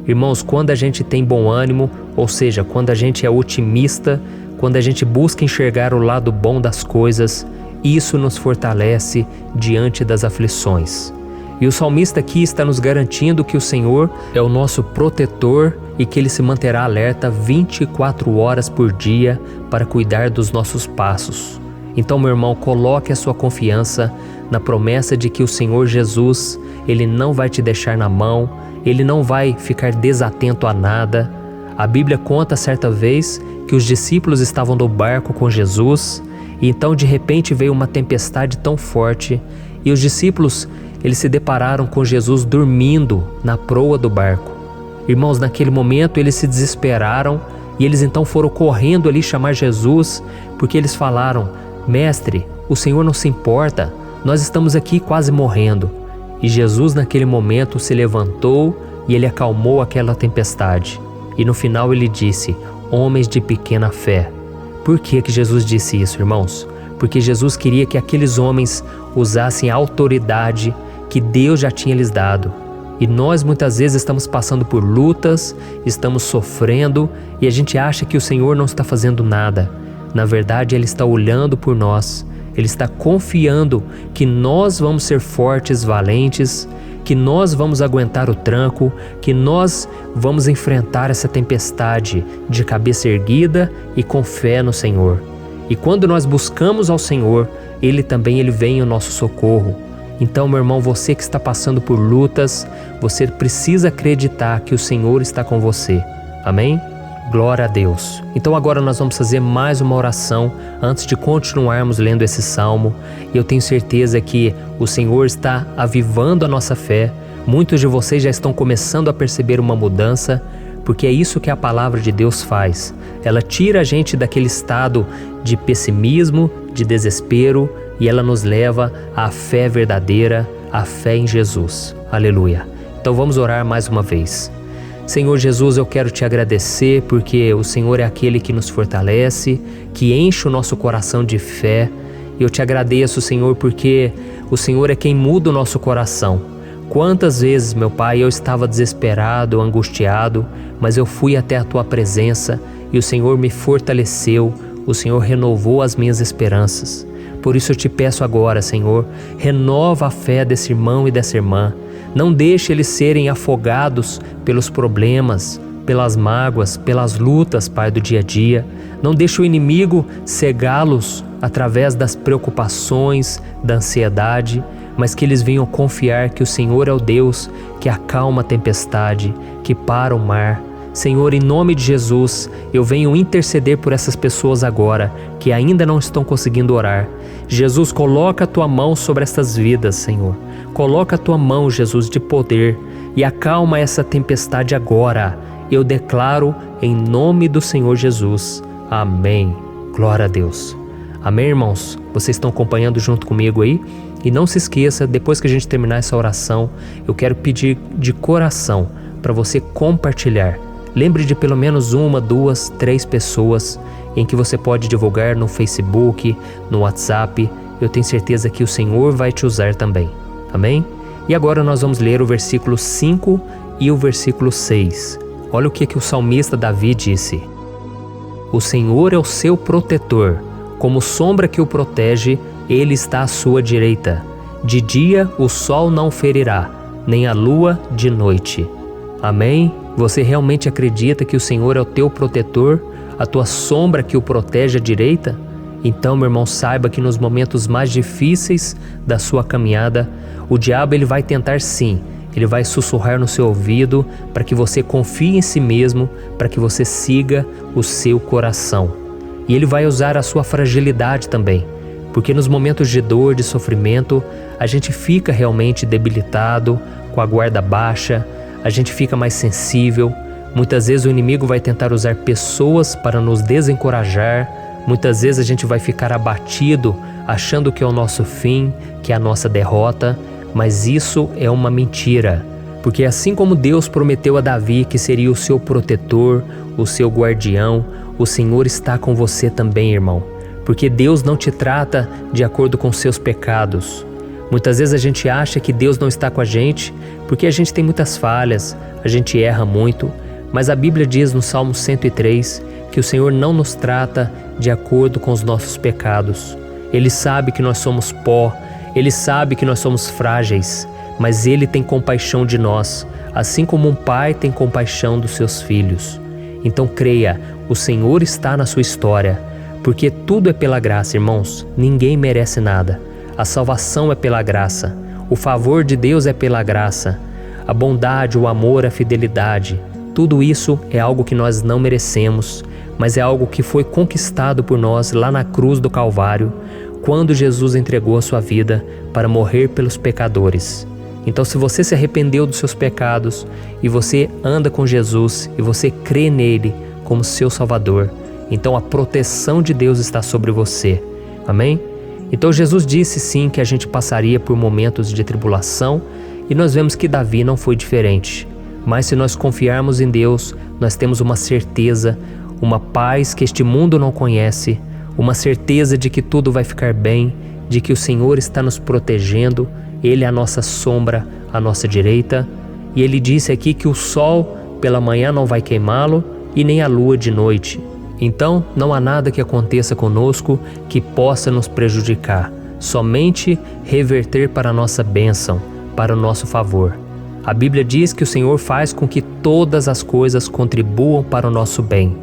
Irmãos, quando a gente tem bom ânimo, ou seja, quando a gente é otimista, quando a gente busca enxergar o lado bom das coisas, isso nos fortalece diante das aflições. E o salmista aqui está nos garantindo que o Senhor é o nosso protetor e que Ele se manterá alerta 24 horas por dia para cuidar dos nossos passos. Então, meu irmão, coloque a sua confiança na promessa de que o Senhor Jesus, Ele não vai te deixar na mão, Ele não vai ficar desatento a nada. A Bíblia conta certa vez que os discípulos estavam no barco com Jesus e então de repente veio uma tempestade tão forte e os discípulos eles se depararam com Jesus dormindo na proa do barco. Irmãos, naquele momento eles se desesperaram e eles então foram correndo ali chamar Jesus, porque eles falaram: Mestre, o Senhor não se importa, nós estamos aqui quase morrendo. E Jesus naquele momento se levantou e Ele acalmou aquela tempestade. E no final Ele disse: Homens de pequena fé. Por que Jesus disse isso, irmãos? Porque Jesus queria que aqueles homens usassem a autoridade que Deus já tinha lhes dado. E nós muitas vezes estamos passando por lutas, estamos sofrendo e a gente acha que o Senhor não está fazendo nada. Na verdade, Ele está olhando por nós. Ele está confiando que nós vamos ser fortes, valentes, que nós vamos aguentar o tranco, que nós vamos enfrentar essa tempestade de cabeça erguida e com fé no Senhor. E quando nós buscamos ao Senhor, Ele vem em nosso socorro. Então, meu irmão, você que está passando por lutas, você precisa acreditar que o Senhor está com você. Amém? Glória a Deus. Então agora nós vamos fazer mais uma oração antes de continuarmos lendo esse salmo. E eu tenho certeza que o Senhor está avivando a nossa fé. Muitos de vocês já estão começando a perceber uma mudança, porque é isso que a palavra de Deus faz. Ela tira a gente daquele estado de pessimismo, de desespero, e ela nos leva à fé verdadeira, à fé em Jesus. Aleluia. Então vamos orar mais uma vez. Senhor Jesus, eu quero te agradecer porque o Senhor é aquele que nos fortalece, que enche o nosso coração de fé. E eu te agradeço, Senhor, porque o Senhor é quem muda o nosso coração. Quantas vezes, meu Pai, eu estava desesperado, angustiado, mas eu fui até a Tua presença e o Senhor me fortaleceu, o Senhor renovou as minhas esperanças. Por isso eu te peço agora, Senhor, renova a fé desse irmão e dessa irmã. Não deixe eles serem afogados pelos problemas, pelas mágoas, pelas lutas, Pai, do dia a dia. Não deixe o inimigo cegá-los através das preocupações, da ansiedade, mas que eles venham confiar que o Senhor é o Deus que acalma a tempestade, que para o mar. Senhor, em nome de Jesus, eu venho interceder por essas pessoas agora que ainda não estão conseguindo orar. Jesus, coloca a Tua mão sobre estas vidas, Senhor. Coloca a Tua mão, Jesus, de poder e acalma essa tempestade agora. Eu declaro em nome do Senhor Jesus. Amém. Glória a Deus. Amém, irmãos? Vocês estão acompanhando junto comigo aí? E não se esqueça, depois que a gente terminar essa oração, eu quero pedir de coração para você compartilhar. Lembre de pelo menos 1, 2, 3 pessoas em que você pode divulgar no Facebook, no WhatsApp. Eu tenho certeza que o Senhor vai te usar também. Amém? E agora nós vamos ler o versículo 5 e o versículo 6. Olha o que o salmista Davi disse. O Senhor é o seu protetor, como sombra que o protege, Ele está à sua direita. De dia o sol não ferirá, nem a lua de noite. Amém? Você realmente acredita que o Senhor é o teu protetor, a tua sombra que o protege à direita? Então, meu irmão, saiba que nos momentos mais difíceis da sua caminhada, o diabo ele vai tentar sim, ele vai sussurrar no seu ouvido para que você confie em si mesmo, para que você siga o seu coração. E ele vai usar a sua fragilidade também, porque nos momentos de dor, de sofrimento, a gente fica realmente debilitado, com a guarda baixa, a gente fica mais sensível. Muitas vezes o inimigo vai tentar usar pessoas para nos desencorajar. Muitas vezes a gente vai ficar abatido, achando que é o nosso fim, que é a nossa derrota. Mas isso é uma mentira, porque assim como Deus prometeu a Davi que seria o seu protetor, o seu guardião, o Senhor está com você também, irmão. Porque Deus não te trata de acordo com seus pecados. Muitas vezes a gente acha que Deus não está com a gente porque a gente tem muitas falhas, a gente erra muito, mas a Bíblia diz no Salmo 103 que o Senhor não nos trata de acordo com os nossos pecados. Ele sabe que nós somos pó, Ele sabe que nós somos frágeis, mas Ele tem compaixão de nós, assim como um pai tem compaixão dos seus filhos. Então creia, o Senhor está na sua história, porque tudo é pela graça, irmãos, ninguém merece nada. A salvação é pela graça, o favor de Deus é pela graça, a bondade, o amor, a fidelidade, tudo isso é algo que nós não merecemos, mas é algo que foi conquistado por nós lá na cruz do Calvário, quando Jesus entregou a sua vida para morrer pelos pecadores. Então, se você se arrependeu dos seus pecados e você anda com Jesus e você crê nele como seu Salvador, então a proteção de Deus está sobre você. Amém? Então Jesus disse sim que a gente passaria por momentos de tribulação e nós vemos que Davi não foi diferente. Mas se nós confiarmos em Deus, nós temos uma certeza, uma paz que este mundo não conhece, uma certeza de que tudo vai ficar bem, de que o Senhor está nos protegendo, Ele é a nossa sombra, à nossa direita. E Ele disse aqui que o sol pela manhã não vai queimá-lo e nem a lua de noite. Então, não há nada que aconteça conosco que possa nos prejudicar, somente reverter para a nossa bênção, para o nosso favor. A Bíblia diz que o Senhor faz com que todas as coisas contribuam para o nosso bem.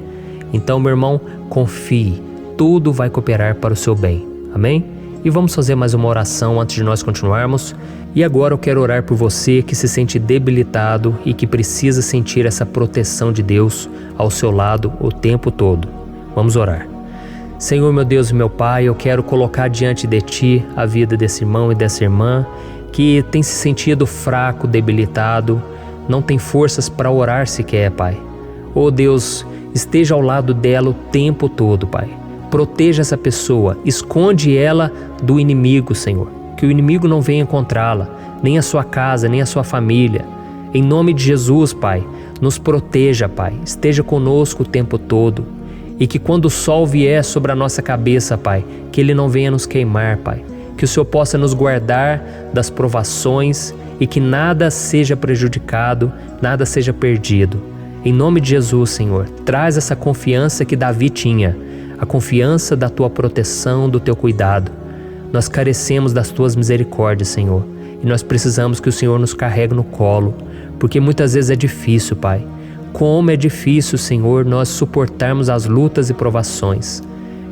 Então, meu irmão, confie, tudo vai cooperar para o seu bem. Amém? E vamos fazer mais uma oração antes de nós continuarmos. E agora eu quero orar por você que se sente debilitado e que precisa sentir essa proteção de Deus ao seu lado o tempo todo. Vamos orar. Senhor, meu Deus e meu Pai, eu quero colocar diante de Ti a vida desse irmão e dessa irmã que tem se sentido fraco, debilitado, não tem forças para orar sequer, Pai. Oh Deus, esteja ao lado dela o tempo todo, Pai. Proteja essa pessoa, esconde ela do inimigo, Senhor. Que o inimigo não venha encontrá-la, nem a sua casa, nem a sua família. Em nome de Jesus, Pai, nos proteja, Pai, esteja conosco o tempo todo. E que quando o sol vier sobre a nossa cabeça, Pai, que ele não venha nos queimar, Pai. Que o Senhor possa nos guardar das provações e que nada seja prejudicado, nada seja perdido. Em nome de Jesus, Senhor, traz essa confiança que Davi tinha, a confiança da Tua proteção, do Teu cuidado. Nós carecemos das Tuas misericórdias, Senhor, e nós precisamos que o Senhor nos carregue no colo, porque muitas vezes é difícil, Pai. Como é difícil, Senhor, nós suportarmos as lutas e provações.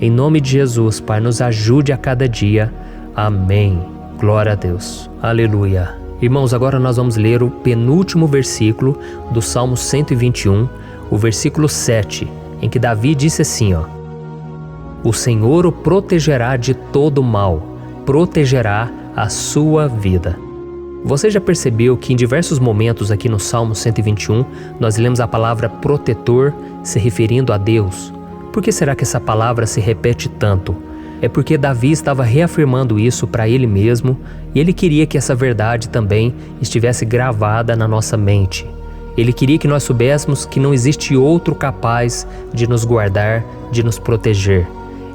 Em nome de Jesus, Pai, nos ajude a cada dia. Amém. Glória a Deus. Aleluia. Irmãos, agora nós vamos ler o penúltimo versículo do Salmo 121, o versículo 7, em que Davi disse assim, O Senhor o protegerá de todo mal, protegerá a sua vida. Você já percebeu que em diversos momentos aqui no Salmo 121, nós lemos a palavra protetor se referindo a Deus? Por que será que essa palavra se repete tanto? É porque Davi estava reafirmando isso para ele mesmo e ele queria que essa verdade também estivesse gravada na nossa mente. Ele queria que nós soubéssemos que não existe outro capaz de nos guardar, de nos proteger.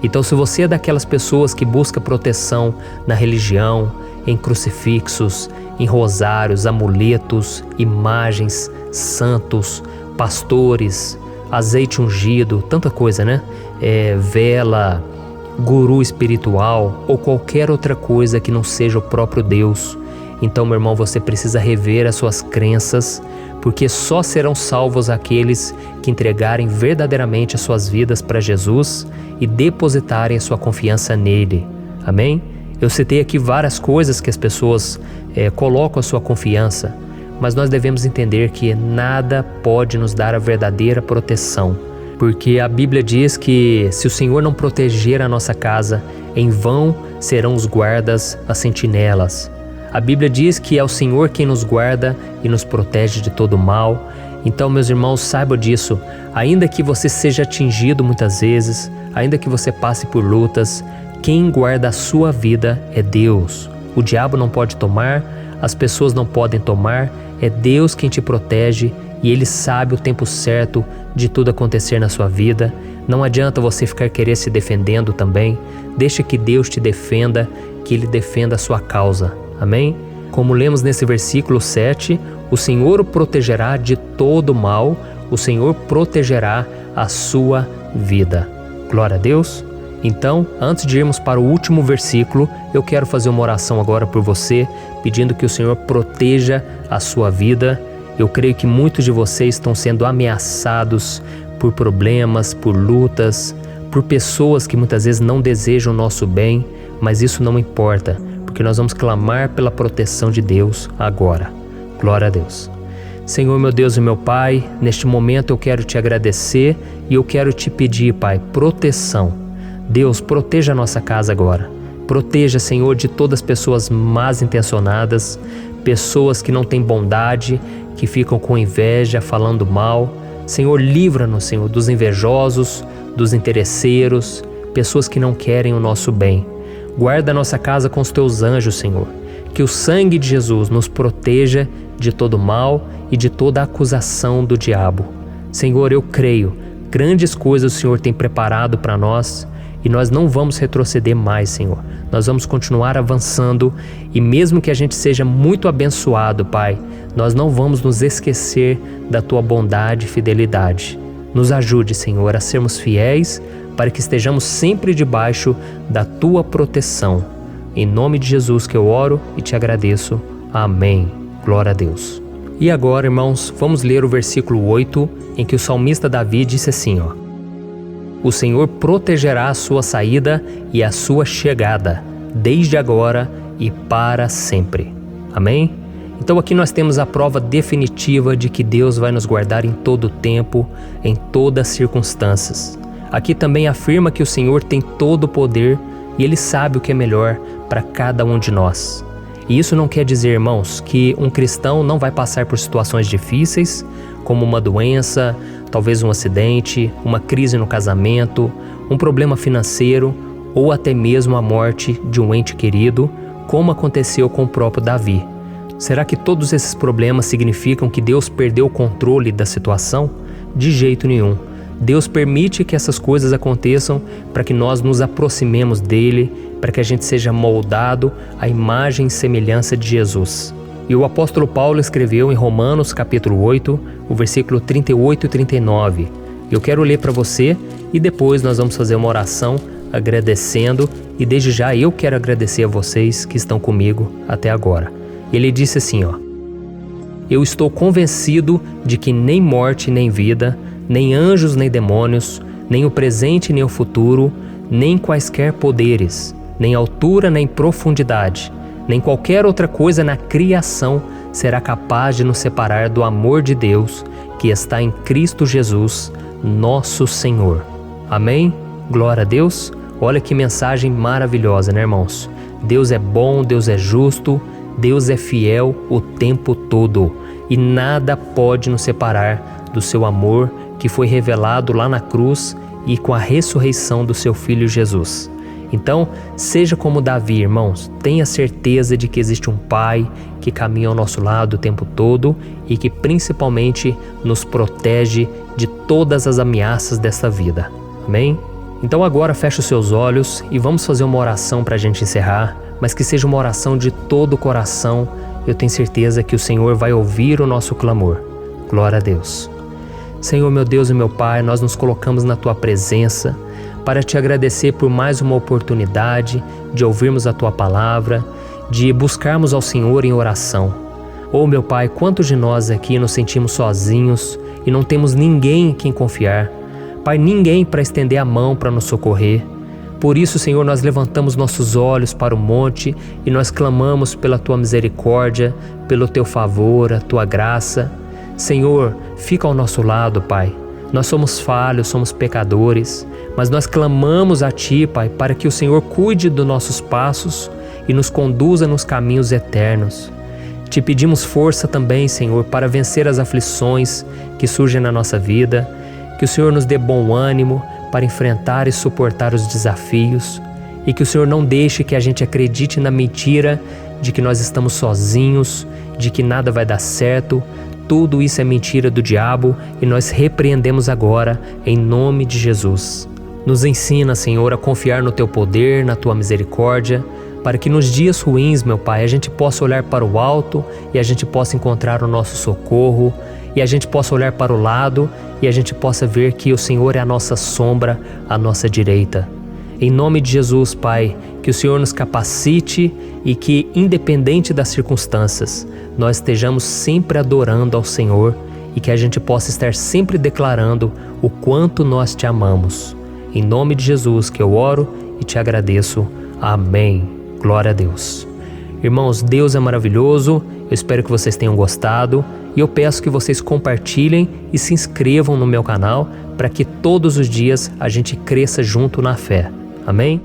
Então, se você é daquelas pessoas que busca proteção na religião, em crucifixos, em rosários, amuletos, imagens, santos, pastores, azeite ungido, tanta coisa, né? Vela, guru espiritual ou qualquer outra coisa que não seja o próprio Deus. Então, meu irmão, você precisa rever as suas crenças, porque só serão salvos aqueles que entregarem verdadeiramente as suas vidas para Jesus e depositarem a sua confiança nele. Amém? Eu citei aqui várias coisas que as pessoas colocam a sua confiança, mas nós devemos entender que nada pode nos dar a verdadeira proteção, porque a Bíblia diz que se o Senhor não proteger a nossa casa, em vão serão os guardas, as sentinelas. A Bíblia diz que é o Senhor quem nos guarda e nos protege de todo mal. Então, meus irmãos, saibam disso. Ainda que você seja atingido muitas vezes, ainda que você passe por lutas, quem guarda a sua vida é Deus. O diabo não pode tomar, as pessoas não podem tomar, é Deus quem te protege e Ele sabe o tempo certo de tudo acontecer na sua vida. Não adianta você ficar querer se defendendo também. Deixa que Deus te defenda, que Ele defenda a sua causa. Amém? Como lemos nesse versículo 7, o Senhor o protegerá de todo mal, o Senhor protegerá a sua vida. Glória a Deus. Então, antes de irmos para o último versículo, eu quero fazer uma oração agora por você, pedindo que o Senhor proteja a sua vida. Eu creio que muitos de vocês estão sendo ameaçados por problemas, por lutas, por pessoas que muitas vezes não desejam o nosso bem, mas isso não importa, porque nós vamos clamar pela proteção de Deus agora. Glória a Deus. Senhor, meu Deus e meu Pai, neste momento eu quero te agradecer e eu quero te pedir, Pai, proteção. Deus, proteja a nossa casa agora. Proteja, Senhor, de todas as pessoas más intencionadas, pessoas que não têm bondade, que ficam com inveja, falando mal. Senhor, livra-nos, Senhor, dos invejosos, dos interesseiros, pessoas que não querem o nosso bem. Guarda a nossa casa com os teus anjos, Senhor. Que o sangue de Jesus nos proteja de todo mal e de toda acusação do diabo. Senhor, eu creio, grandes coisas o Senhor tem preparado para nós e nós não vamos retroceder mais, Senhor. Nós vamos continuar avançando e mesmo que a gente seja muito abençoado, Pai, nós não vamos nos esquecer da Tua bondade e fidelidade. Nos ajude, Senhor, a sermos fiéis para que estejamos sempre debaixo da Tua proteção. Em nome de Jesus que eu oro e te agradeço. Amém. Glória a Deus. E agora, irmãos, vamos ler o versículo 8, em que o salmista Davi disse assim, O Senhor protegerá a sua saída e a sua chegada, desde agora e para sempre. Amém? Então aqui nós temos a prova definitiva de que Deus vai nos guardar em todo o tempo, em todas as circunstâncias. Aqui também afirma que o Senhor tem todo o poder e Ele sabe o que é melhor para cada um de nós. E isso não quer dizer, irmãos, que um cristão não vai passar por situações difíceis, como uma doença, talvez um acidente, uma crise no casamento, um problema financeiro ou até mesmo a morte de um ente querido, como aconteceu com o próprio Davi. Será que todos esses problemas significam que Deus perdeu o controle da situação? De jeito nenhum. Deus permite que essas coisas aconteçam para que nós nos aproximemos dele, para que a gente seja moldado à imagem e semelhança de Jesus. E o apóstolo Paulo escreveu em Romanos capítulo 8, o versículo 38 e 39. Eu quero ler para você e depois nós vamos fazer uma oração agradecendo, e desde já eu quero agradecer a vocês que estão comigo até agora. Ele disse assim, eu estou convencido de que nem morte nem vida, nem anjos nem demônios, nem o presente nem o futuro, nem quaisquer poderes, nem altura nem profundidade, nem qualquer outra coisa na criação será capaz de nos separar do amor de Deus que está em Cristo Jesus, nosso Senhor. Amém? Glória a Deus. Olha que mensagem maravilhosa, né, irmãos? Deus é bom, Deus é justo, Deus é fiel o tempo todo e nada pode nos separar do seu amor que foi revelado lá na cruz e com a ressurreição do seu Filho Jesus. Então, seja como Davi, irmãos, tenha certeza de que existe um Pai que caminha ao nosso lado o tempo todo e que principalmente nos protege de todas as ameaças dessa vida. Amém? Então agora feche os seus olhos e vamos fazer uma oração para a gente encerrar, mas que seja uma oração de todo o coração. Eu tenho certeza que o Senhor vai ouvir o nosso clamor. Glória a Deus. Senhor, meu Deus e meu Pai, nós nos colocamos na Tua presença para Te agradecer por mais uma oportunidade de ouvirmos a Tua palavra, de buscarmos ao Senhor em oração. Oh, meu Pai, quantos de nós aqui nos sentimos sozinhos e não temos ninguém em quem confiar. Pai, ninguém para estender a mão para nos socorrer. Por isso, Senhor, nós levantamos nossos olhos para o monte e nós clamamos pela Tua misericórdia, pelo Teu favor, a Tua graça. Senhor, fica ao nosso lado, Pai. Nós somos falhos, somos pecadores, mas nós clamamos a Ti, Pai, para que o Senhor cuide dos nossos passos e nos conduza nos caminhos eternos. Te pedimos força também, Senhor, para vencer as aflições que surgem na nossa vida, que o Senhor nos dê bom ânimo para enfrentar e suportar os desafios e que o Senhor não deixe que a gente acredite na mentira de que nós estamos sozinhos, de que nada vai dar certo. Tudo isso é mentira do diabo e nós repreendemos agora em nome de Jesus. Nos ensina, Senhor, a confiar no Teu poder, na Tua misericórdia, para que nos dias ruins, meu Pai, a gente possa olhar para o alto e a gente possa encontrar o nosso socorro, e a gente possa olhar para o lado e a gente possa ver que o Senhor é a nossa sombra, a nossa direita. Em nome de Jesus, Pai, que o Senhor nos capacite e que, independente das circunstâncias, nós estejamos sempre adorando ao Senhor e que a gente possa estar sempre declarando o quanto nós Te amamos. Em nome de Jesus que eu oro e Te agradeço. Amém. Glória a Deus. Irmãos, Deus é maravilhoso. Eu espero que vocês tenham gostado e eu peço que vocês compartilhem e se inscrevam no meu canal para que todos os dias a gente cresça junto na fé. Amém?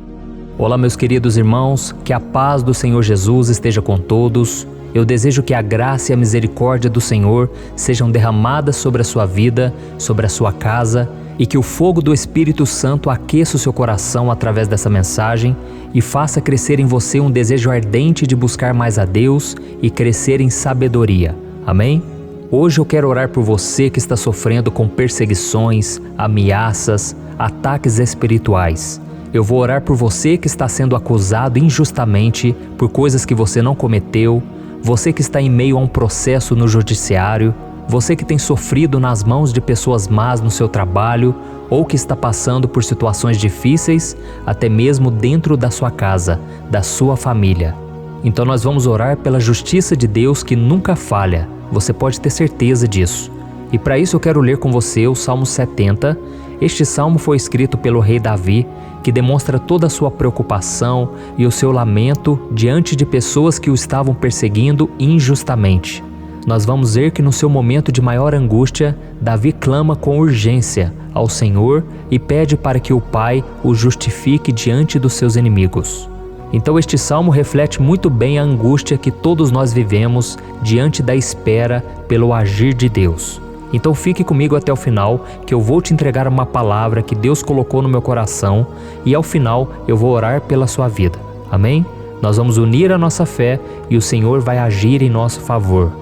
Olá, meus queridos irmãos, que a paz do Senhor Jesus esteja com todos. Eu desejo que a graça e a misericórdia do Senhor sejam derramadas sobre a sua vida, sobre a sua casa, e que o fogo do Espírito Santo aqueça o seu coração através dessa mensagem e faça crescer em você um desejo ardente de buscar mais a Deus e crescer em sabedoria. Amém? Hoje eu quero orar por você que está sofrendo com perseguições, ameaças, ataques espirituais. Eu vou orar por você que está sendo acusado injustamente por coisas que você não cometeu, você que está em meio a um processo no judiciário, você que tem sofrido nas mãos de pessoas más no seu trabalho ou que está passando por situações difíceis, até mesmo dentro da sua casa, da sua família. Então nós vamos orar pela justiça de Deus que nunca falha, você pode ter certeza disso. E para isso eu quero ler com você o Salmo 70. Este salmo foi escrito pelo rei Davi, que demonstra toda a sua preocupação e o seu lamento diante de pessoas que o estavam perseguindo injustamente. Nós vamos ver que no seu momento de maior angústia, Davi clama com urgência ao Senhor e pede para que o Pai o justifique diante dos seus inimigos. Então este salmo reflete muito bem a angústia que todos nós vivemos diante da espera pelo agir de Deus. Então fique comigo até o final, que eu vou te entregar uma palavra que Deus colocou no meu coração e ao final eu vou orar pela sua vida. Amém? Nós vamos unir a nossa fé e o Senhor vai agir em nosso favor.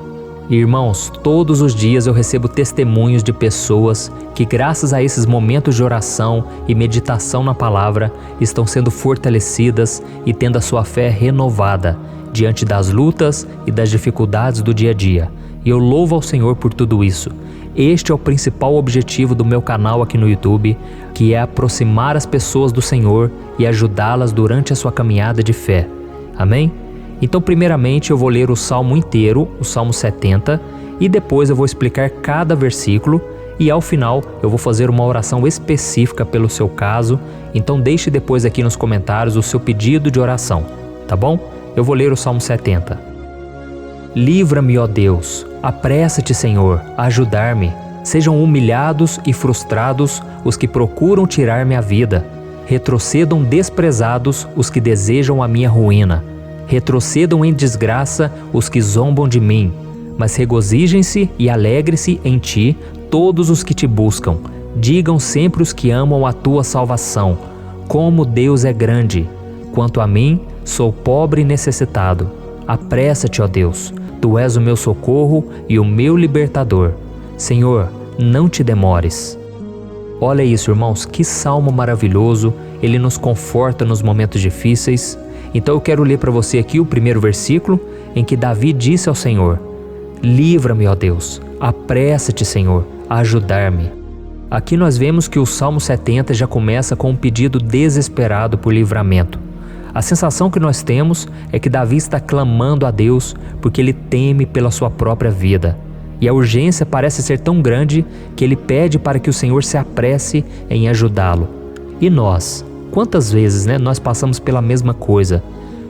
Irmãos, todos os dias eu recebo testemunhos de pessoas que, graças a esses momentos de oração e meditação na palavra, estão sendo fortalecidas e tendo a sua fé renovada diante das lutas e das dificuldades do dia a dia. E eu louvo ao Senhor por tudo isso. Este é o principal objetivo do meu canal aqui no YouTube, que é aproximar as pessoas do Senhor e ajudá-las durante a sua caminhada de fé. Amém? Então, primeiramente, eu vou ler o Salmo inteiro, o Salmo 70, e depois eu vou explicar cada versículo e ao final eu vou fazer uma oração específica pelo seu caso. Então deixe depois aqui nos comentários o seu pedido de oração, tá bom? Eu vou ler o Salmo 70. Livra-me, ó Deus, apressa-te, Senhor, a ajudar-me. Sejam humilhados e frustrados os que procuram tirar-me a vida. Retrocedam desprezados os que desejam a minha ruína. Retrocedam em desgraça os que zombam de mim, mas regozijem-se e alegre-se em ti todos os que te buscam. Digam sempre os que amam a tua salvação, como Deus é grande. Quanto a mim, sou pobre e necessitado. Apressa-te, ó Deus, tu és o meu socorro e o meu libertador. Senhor, não te demores. Olha isso, irmãos, que salmo maravilhoso, ele nos conforta nos momentos difíceis. Então eu quero ler para você aqui o primeiro versículo em que Davi disse ao Senhor: livra-me, ó Deus, apressa-te, Senhor, a ajudar-me. Aqui nós vemos que o Salmo 70 já começa com um pedido desesperado por livramento. A sensação que nós temos é que Davi está clamando a Deus porque ele teme pela sua própria vida. E a urgência parece ser tão grande que ele pede para que o Senhor se apresse em ajudá-lo. E nós? Quantas vezes nós passamos pela mesma coisa?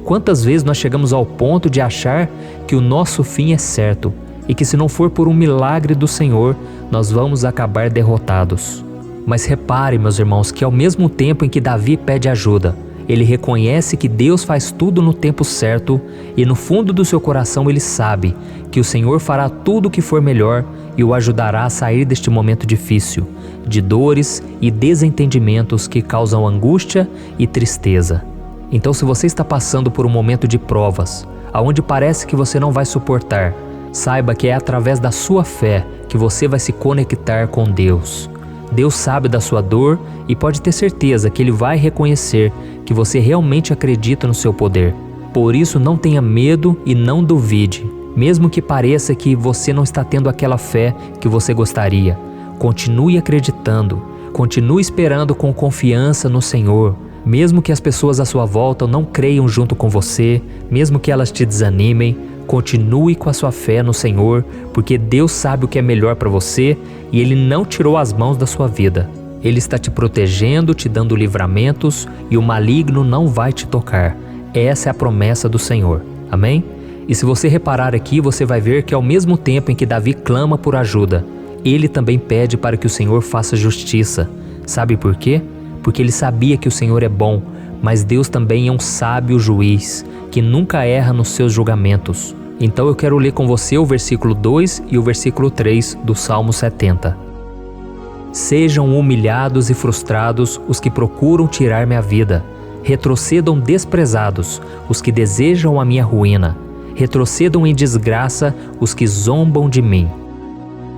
Quantas vezes nós chegamos ao ponto de achar que o nosso fim é certo e que se não for por um milagre do Senhor, nós vamos acabar derrotados? Mas repare, meus irmãos, que ao mesmo tempo em que Davi pede ajuda, ele reconhece que Deus faz tudo no tempo certo e no fundo do seu coração ele sabe que o Senhor fará tudo o que for melhor e o ajudará a sair deste momento difícil, de dores e desentendimentos que causam angústia e tristeza. Então, se você está passando por um momento de provas, aonde parece que você não vai suportar, saiba que é através da sua fé que você vai se conectar com Deus. Deus sabe da sua dor e pode ter certeza que Ele vai reconhecer que você realmente acredita no seu poder. Por isso, não tenha medo e não duvide, mesmo que pareça que você não está tendo aquela fé que você gostaria. Continue acreditando, continue esperando com confiança no Senhor. Mesmo que as pessoas à sua volta não creiam junto com você, mesmo que elas te desanimem, continue com a sua fé no Senhor, porque Deus sabe o que é melhor para você e Ele não tirou as mãos da sua vida. Ele está te protegendo, te dando livramentos e o maligno não vai te tocar. Essa é a promessa do Senhor. Amém? E se você reparar aqui, você vai ver que ao mesmo tempo em que Davi clama por ajuda, ele também pede para que o Senhor faça justiça. Sabe por quê? Porque ele sabia que o Senhor é bom, mas Deus também é um sábio juiz, que nunca erra nos seus julgamentos. Então eu quero ler com você o versículo 2 e o versículo 3 do Salmo 70. Sejam humilhados e frustrados os que procuram tirar-me a vida. Retrocedam desprezados os que desejam a minha ruína. Retrocedam em desgraça os que zombam de mim.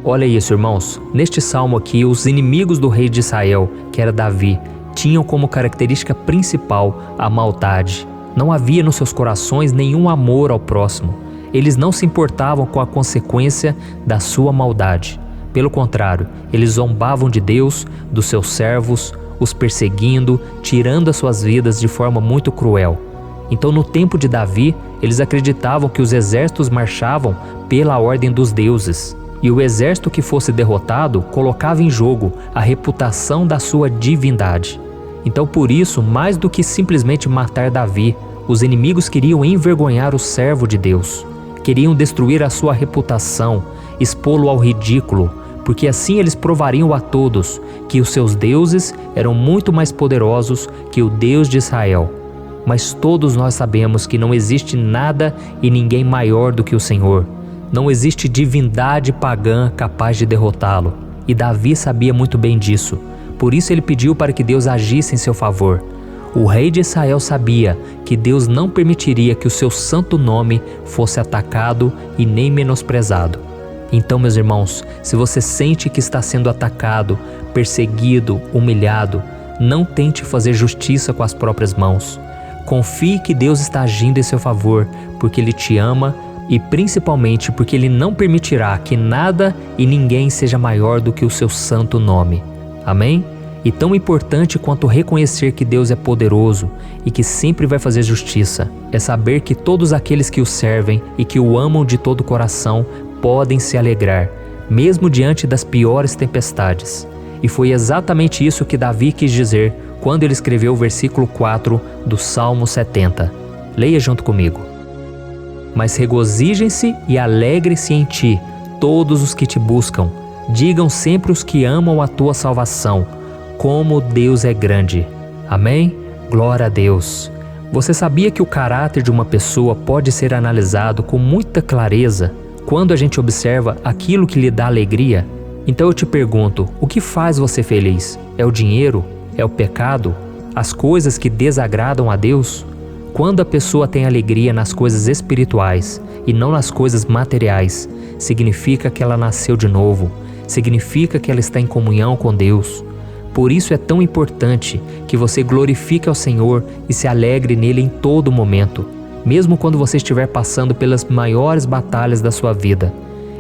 Olha isso, irmãos. Neste salmo aqui, os inimigos do rei de Israel, que era Davi, tinham como característica principal a maldade. Não havia nos seus corações nenhum amor ao próximo. Eles não se importavam com a consequência da sua maldade. Pelo contrário, eles zombavam de Deus, dos seus servos, os perseguindo, tirando as suas vidas de forma muito cruel. Então, no tempo de Davi, eles acreditavam que os exércitos marchavam pela ordem dos deuses. E o exército que fosse derrotado colocava em jogo a reputação da sua divindade. Então, por isso, mais do que simplesmente matar Davi, os inimigos queriam envergonhar o servo de Deus. Queriam destruir a sua reputação, expô-lo ao ridículo, porque assim eles provariam a todos que os seus deuses eram muito mais poderosos que o Deus de Israel. Mas todos nós sabemos que não existe nada e ninguém maior do que o Senhor. Não existe divindade pagã capaz de derrotá-lo. E Davi sabia muito bem disso. Por isso ele pediu para que Deus agisse em seu favor. O rei de Israel sabia que Deus não permitiria que o seu santo nome fosse atacado e nem menosprezado. Então, meus irmãos, se você sente que está sendo atacado, perseguido, humilhado, não tente fazer justiça com as próprias mãos. Confie que Deus está agindo em seu favor, porque Ele te ama e principalmente porque Ele não permitirá que nada e ninguém seja maior do que o seu santo nome. Amém? E tão importante quanto reconhecer que Deus é poderoso e que sempre vai fazer justiça, é saber que todos aqueles que o servem e que o amam de todo o coração podem se alegrar, mesmo diante das piores tempestades. E foi exatamente isso que Davi quis dizer quando ele escreveu o versículo 4 do Salmo 70. Leia junto comigo. Mas regozijem-se e alegrem-se em ti, todos os que te buscam. Digam sempre os que amam a tua salvação, como Deus é grande. Amém? Glória a Deus. Você sabia que o caráter de uma pessoa pode ser analisado com muita clareza quando a gente observa aquilo que lhe dá alegria? Então eu te pergunto, o que faz você feliz? É o dinheiro? É o pecado? As coisas que desagradam a Deus? Quando a pessoa tem alegria nas coisas espirituais e não nas coisas materiais, significa que ela nasceu de novo, significa que ela está em comunhão com Deus. Por isso é tão importante que você glorifique ao Senhor e se alegre nele em todo momento, mesmo quando você estiver passando pelas maiores batalhas da sua vida.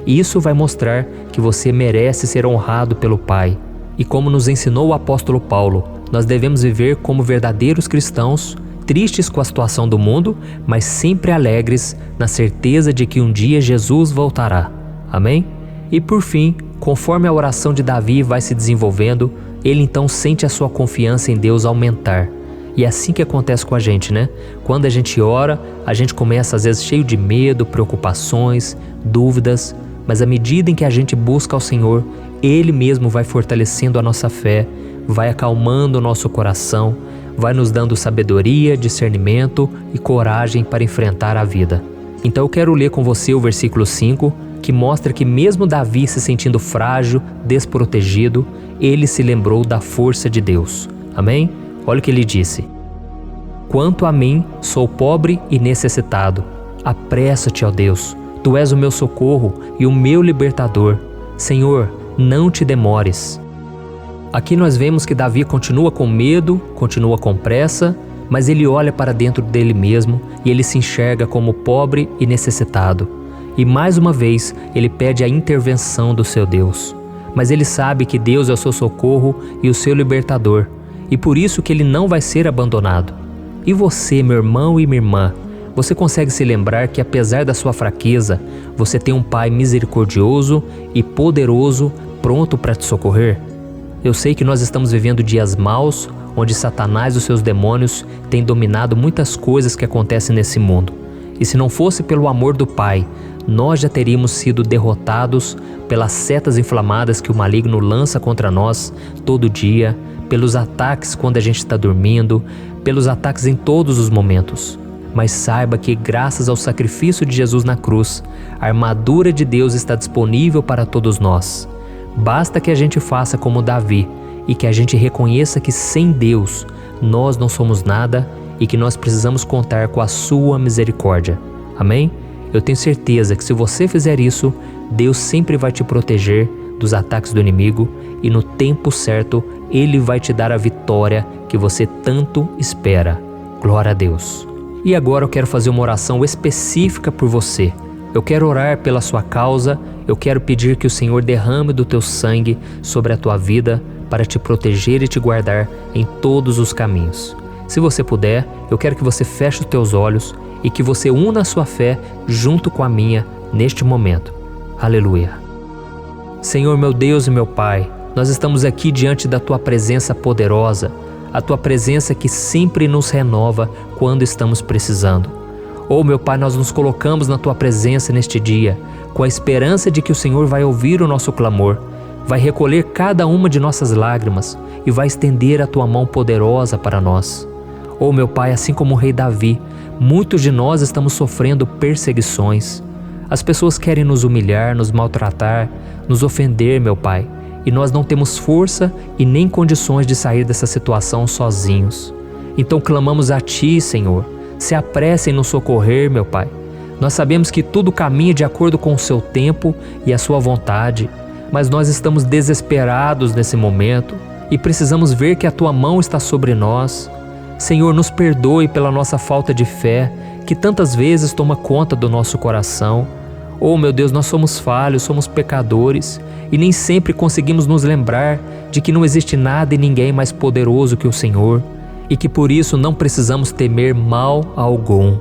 Isso vai mostrar que você merece ser honrado pelo Pai. E como nos ensinou o apóstolo Paulo, nós devemos viver como verdadeiros cristãos, tristes com a situação do mundo, mas sempre alegres na certeza de que um dia Jesus voltará. Amém? E por fim, conforme a oração de Davi vai se desenvolvendo, ele então sente a sua confiança em Deus aumentar. E é assim que acontece com a gente, né? Quando a gente ora, a gente começa às vezes cheio de medo, preocupações, dúvidas, mas à medida em que a gente busca ao Senhor, Ele mesmo vai fortalecendo a nossa fé, vai acalmando o nosso coração, vai nos dando sabedoria, discernimento e coragem para enfrentar a vida. Então eu quero ler com você o versículo 5, que mostra que mesmo Davi se sentindo frágil, desprotegido, ele se lembrou da força de Deus. Amém? Olha o que ele disse. Quanto a mim, sou pobre e necessitado. Apressa-te, ó Deus. Tu és o meu socorro e o meu libertador. Senhor, não te demores. Aqui nós vemos que Davi continua com medo, continua com pressa, mas ele olha para dentro dele mesmo e ele se enxerga como pobre e necessitado. E mais uma vez, ele pede a intervenção do seu Deus. Mas ele sabe que Deus é o seu socorro e o seu libertador, e por isso que ele não vai ser abandonado. E você, meu irmão e minha irmã, você consegue se lembrar que apesar da sua fraqueza, você tem um Pai misericordioso e poderoso pronto para te socorrer? Eu sei que nós estamos vivendo dias maus, onde Satanás e os seus demônios têm dominado muitas coisas que acontecem nesse mundo. E se não fosse pelo amor do Pai, nós já teríamos sido derrotados pelas setas inflamadas que o maligno lança contra nós todo dia, pelos ataques quando a gente está dormindo, pelos ataques em todos os momentos. Mas saiba que graças ao sacrifício de Jesus na cruz, a armadura de Deus está disponível para todos nós. Basta que a gente faça como Davi e que a gente reconheça que sem Deus nós não somos nada e que nós precisamos contar com a sua misericórdia. Amém? Eu tenho certeza que se você fizer isso, Deus sempre vai te proteger dos ataques do inimigo e no tempo certo Ele vai te dar a vitória que você tanto espera. Glória a Deus. E agora eu quero fazer uma oração específica por você. Eu quero orar pela sua causa, eu quero pedir que o Senhor derrame do teu sangue sobre a tua vida para te proteger e te guardar em todos os caminhos. Se você puder, eu quero que você feche os teus olhos e que você una a sua fé junto com a minha neste momento. Aleluia. Senhor, meu Deus e meu Pai, nós estamos aqui diante da Tua presença poderosa, a Tua presença que sempre nos renova quando estamos precisando. Oh, meu Pai, nós nos colocamos na Tua presença neste dia, com a esperança de que o Senhor vai ouvir o nosso clamor, vai recolher cada uma de nossas lágrimas e vai estender a Tua mão poderosa para nós. Oh, meu Pai, assim como o rei Davi, muitos de nós estamos sofrendo perseguições. As pessoas querem nos humilhar, nos maltratar, nos ofender, meu Pai, e nós não temos força e nem condições de sair dessa situação sozinhos. Então clamamos a Ti, Senhor. Se apresse em nos socorrer, meu Pai. Nós sabemos que tudo caminha de acordo com o Seu tempo e a Sua vontade, mas nós estamos desesperados nesse momento e precisamos ver que a Tua mão está sobre nós. Senhor, nos perdoe pela nossa falta de fé, que tantas vezes toma conta do nosso coração. Oh, meu Deus, nós somos falhos, somos pecadores e nem sempre conseguimos nos lembrar de que não existe nada e ninguém mais poderoso que o Senhor e que por isso não precisamos temer mal algum.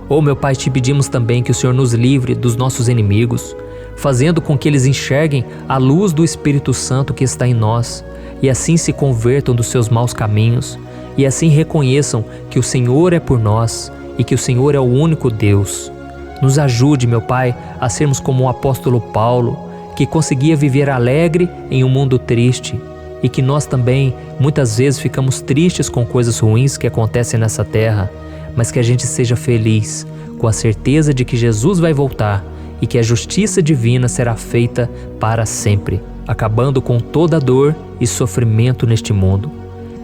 Oh, meu Pai, te pedimos também que o Senhor nos livre dos nossos inimigos, fazendo com que eles enxerguem a luz do Espírito Santo que está em nós e assim se convertam dos seus maus caminhos e assim reconheçam que o Senhor é por nós e que o Senhor é o único Deus. Nos ajude, meu Pai, a sermos como o apóstolo Paulo, que conseguia viver alegre em um mundo triste e que nós também muitas vezes ficamos tristes com coisas ruins que acontecem nessa terra, mas que a gente seja feliz com a certeza de que Jesus vai voltar e que a justiça divina será feita para sempre, acabando com toda dor e sofrimento neste mundo.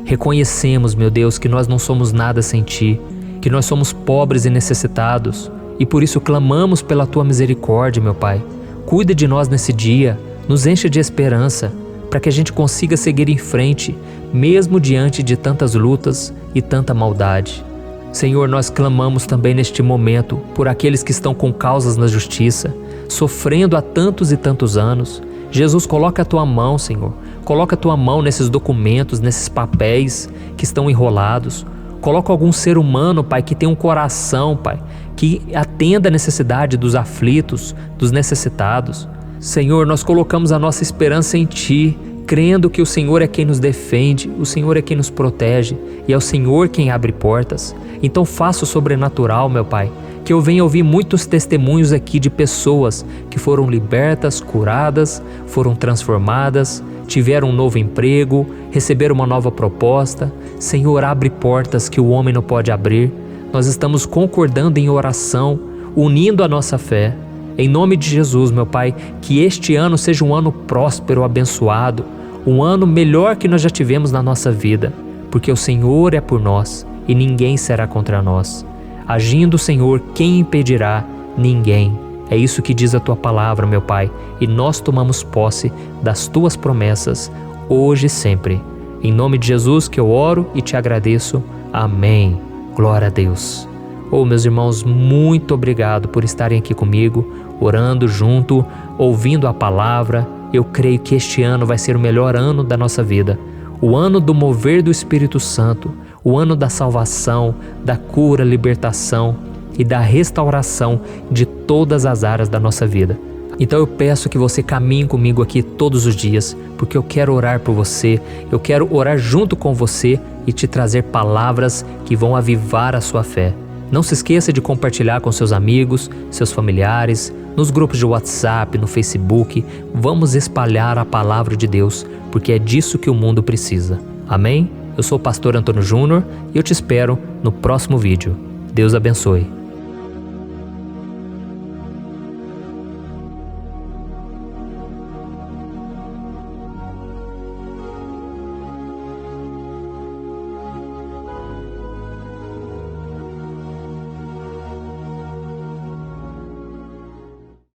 Reconhecemos, meu Deus, que nós não somos nada sem Ti, que nós somos pobres e necessitados, e por isso clamamos pela Tua misericórdia, meu Pai. Cuida de nós nesse dia, nos enche de esperança, para que a gente consiga seguir em frente, mesmo diante de tantas lutas e tanta maldade. Senhor, nós clamamos também neste momento por aqueles que estão com causas na justiça, sofrendo há tantos e tantos anos. Jesus, coloca a Tua mão, Senhor. Coloca a Tua mão nesses documentos, nesses papéis que estão enrolados. Coloca algum ser humano, Pai, que tem um coração, Pai, que atenda a necessidade dos aflitos, dos necessitados. Senhor, nós colocamos a nossa esperança em Ti, crendo que o Senhor é quem nos defende, o Senhor é quem nos protege e é o Senhor quem abre portas. Então faça o sobrenatural, meu Pai, que eu venha ouvir muitos testemunhos aqui de pessoas que foram libertas, curadas, foram transformadas, tiveram um novo emprego, receberam uma nova proposta. Senhor, abre portas que o homem não pode abrir. Nós estamos concordando em oração, unindo a nossa fé. Em nome de Jesus, meu Pai, que este ano seja um ano próspero, abençoado, um ano melhor que nós já tivemos na nossa vida, porque o Senhor é por nós e ninguém será contra nós. Agindo o Senhor, quem impedirá? Ninguém. É isso que diz a Tua palavra, meu Pai, e nós tomamos posse das Tuas promessas, hoje e sempre. Em nome de Jesus que eu oro e te agradeço. Amém. Glória a Deus. Oh, meus irmãos, muito obrigado por estarem aqui comigo, orando junto, ouvindo a palavra. Eu creio que este ano vai ser o melhor ano da nossa vida. O ano do mover do Espírito Santo, o ano da salvação, da cura, libertação e da restauração de todas as áreas da nossa vida. Então eu peço que você caminhe comigo aqui todos os dias, porque eu quero orar por você, eu quero orar junto com você e te trazer palavras que vão avivar a sua fé. Não se esqueça de compartilhar com seus amigos, seus familiares, nos grupos de WhatsApp, no Facebook. Vamos espalhar a palavra de Deus, porque é disso que o mundo precisa. Amém? Eu sou o pastor Antônio Júnior e eu te espero no próximo vídeo. Deus abençoe.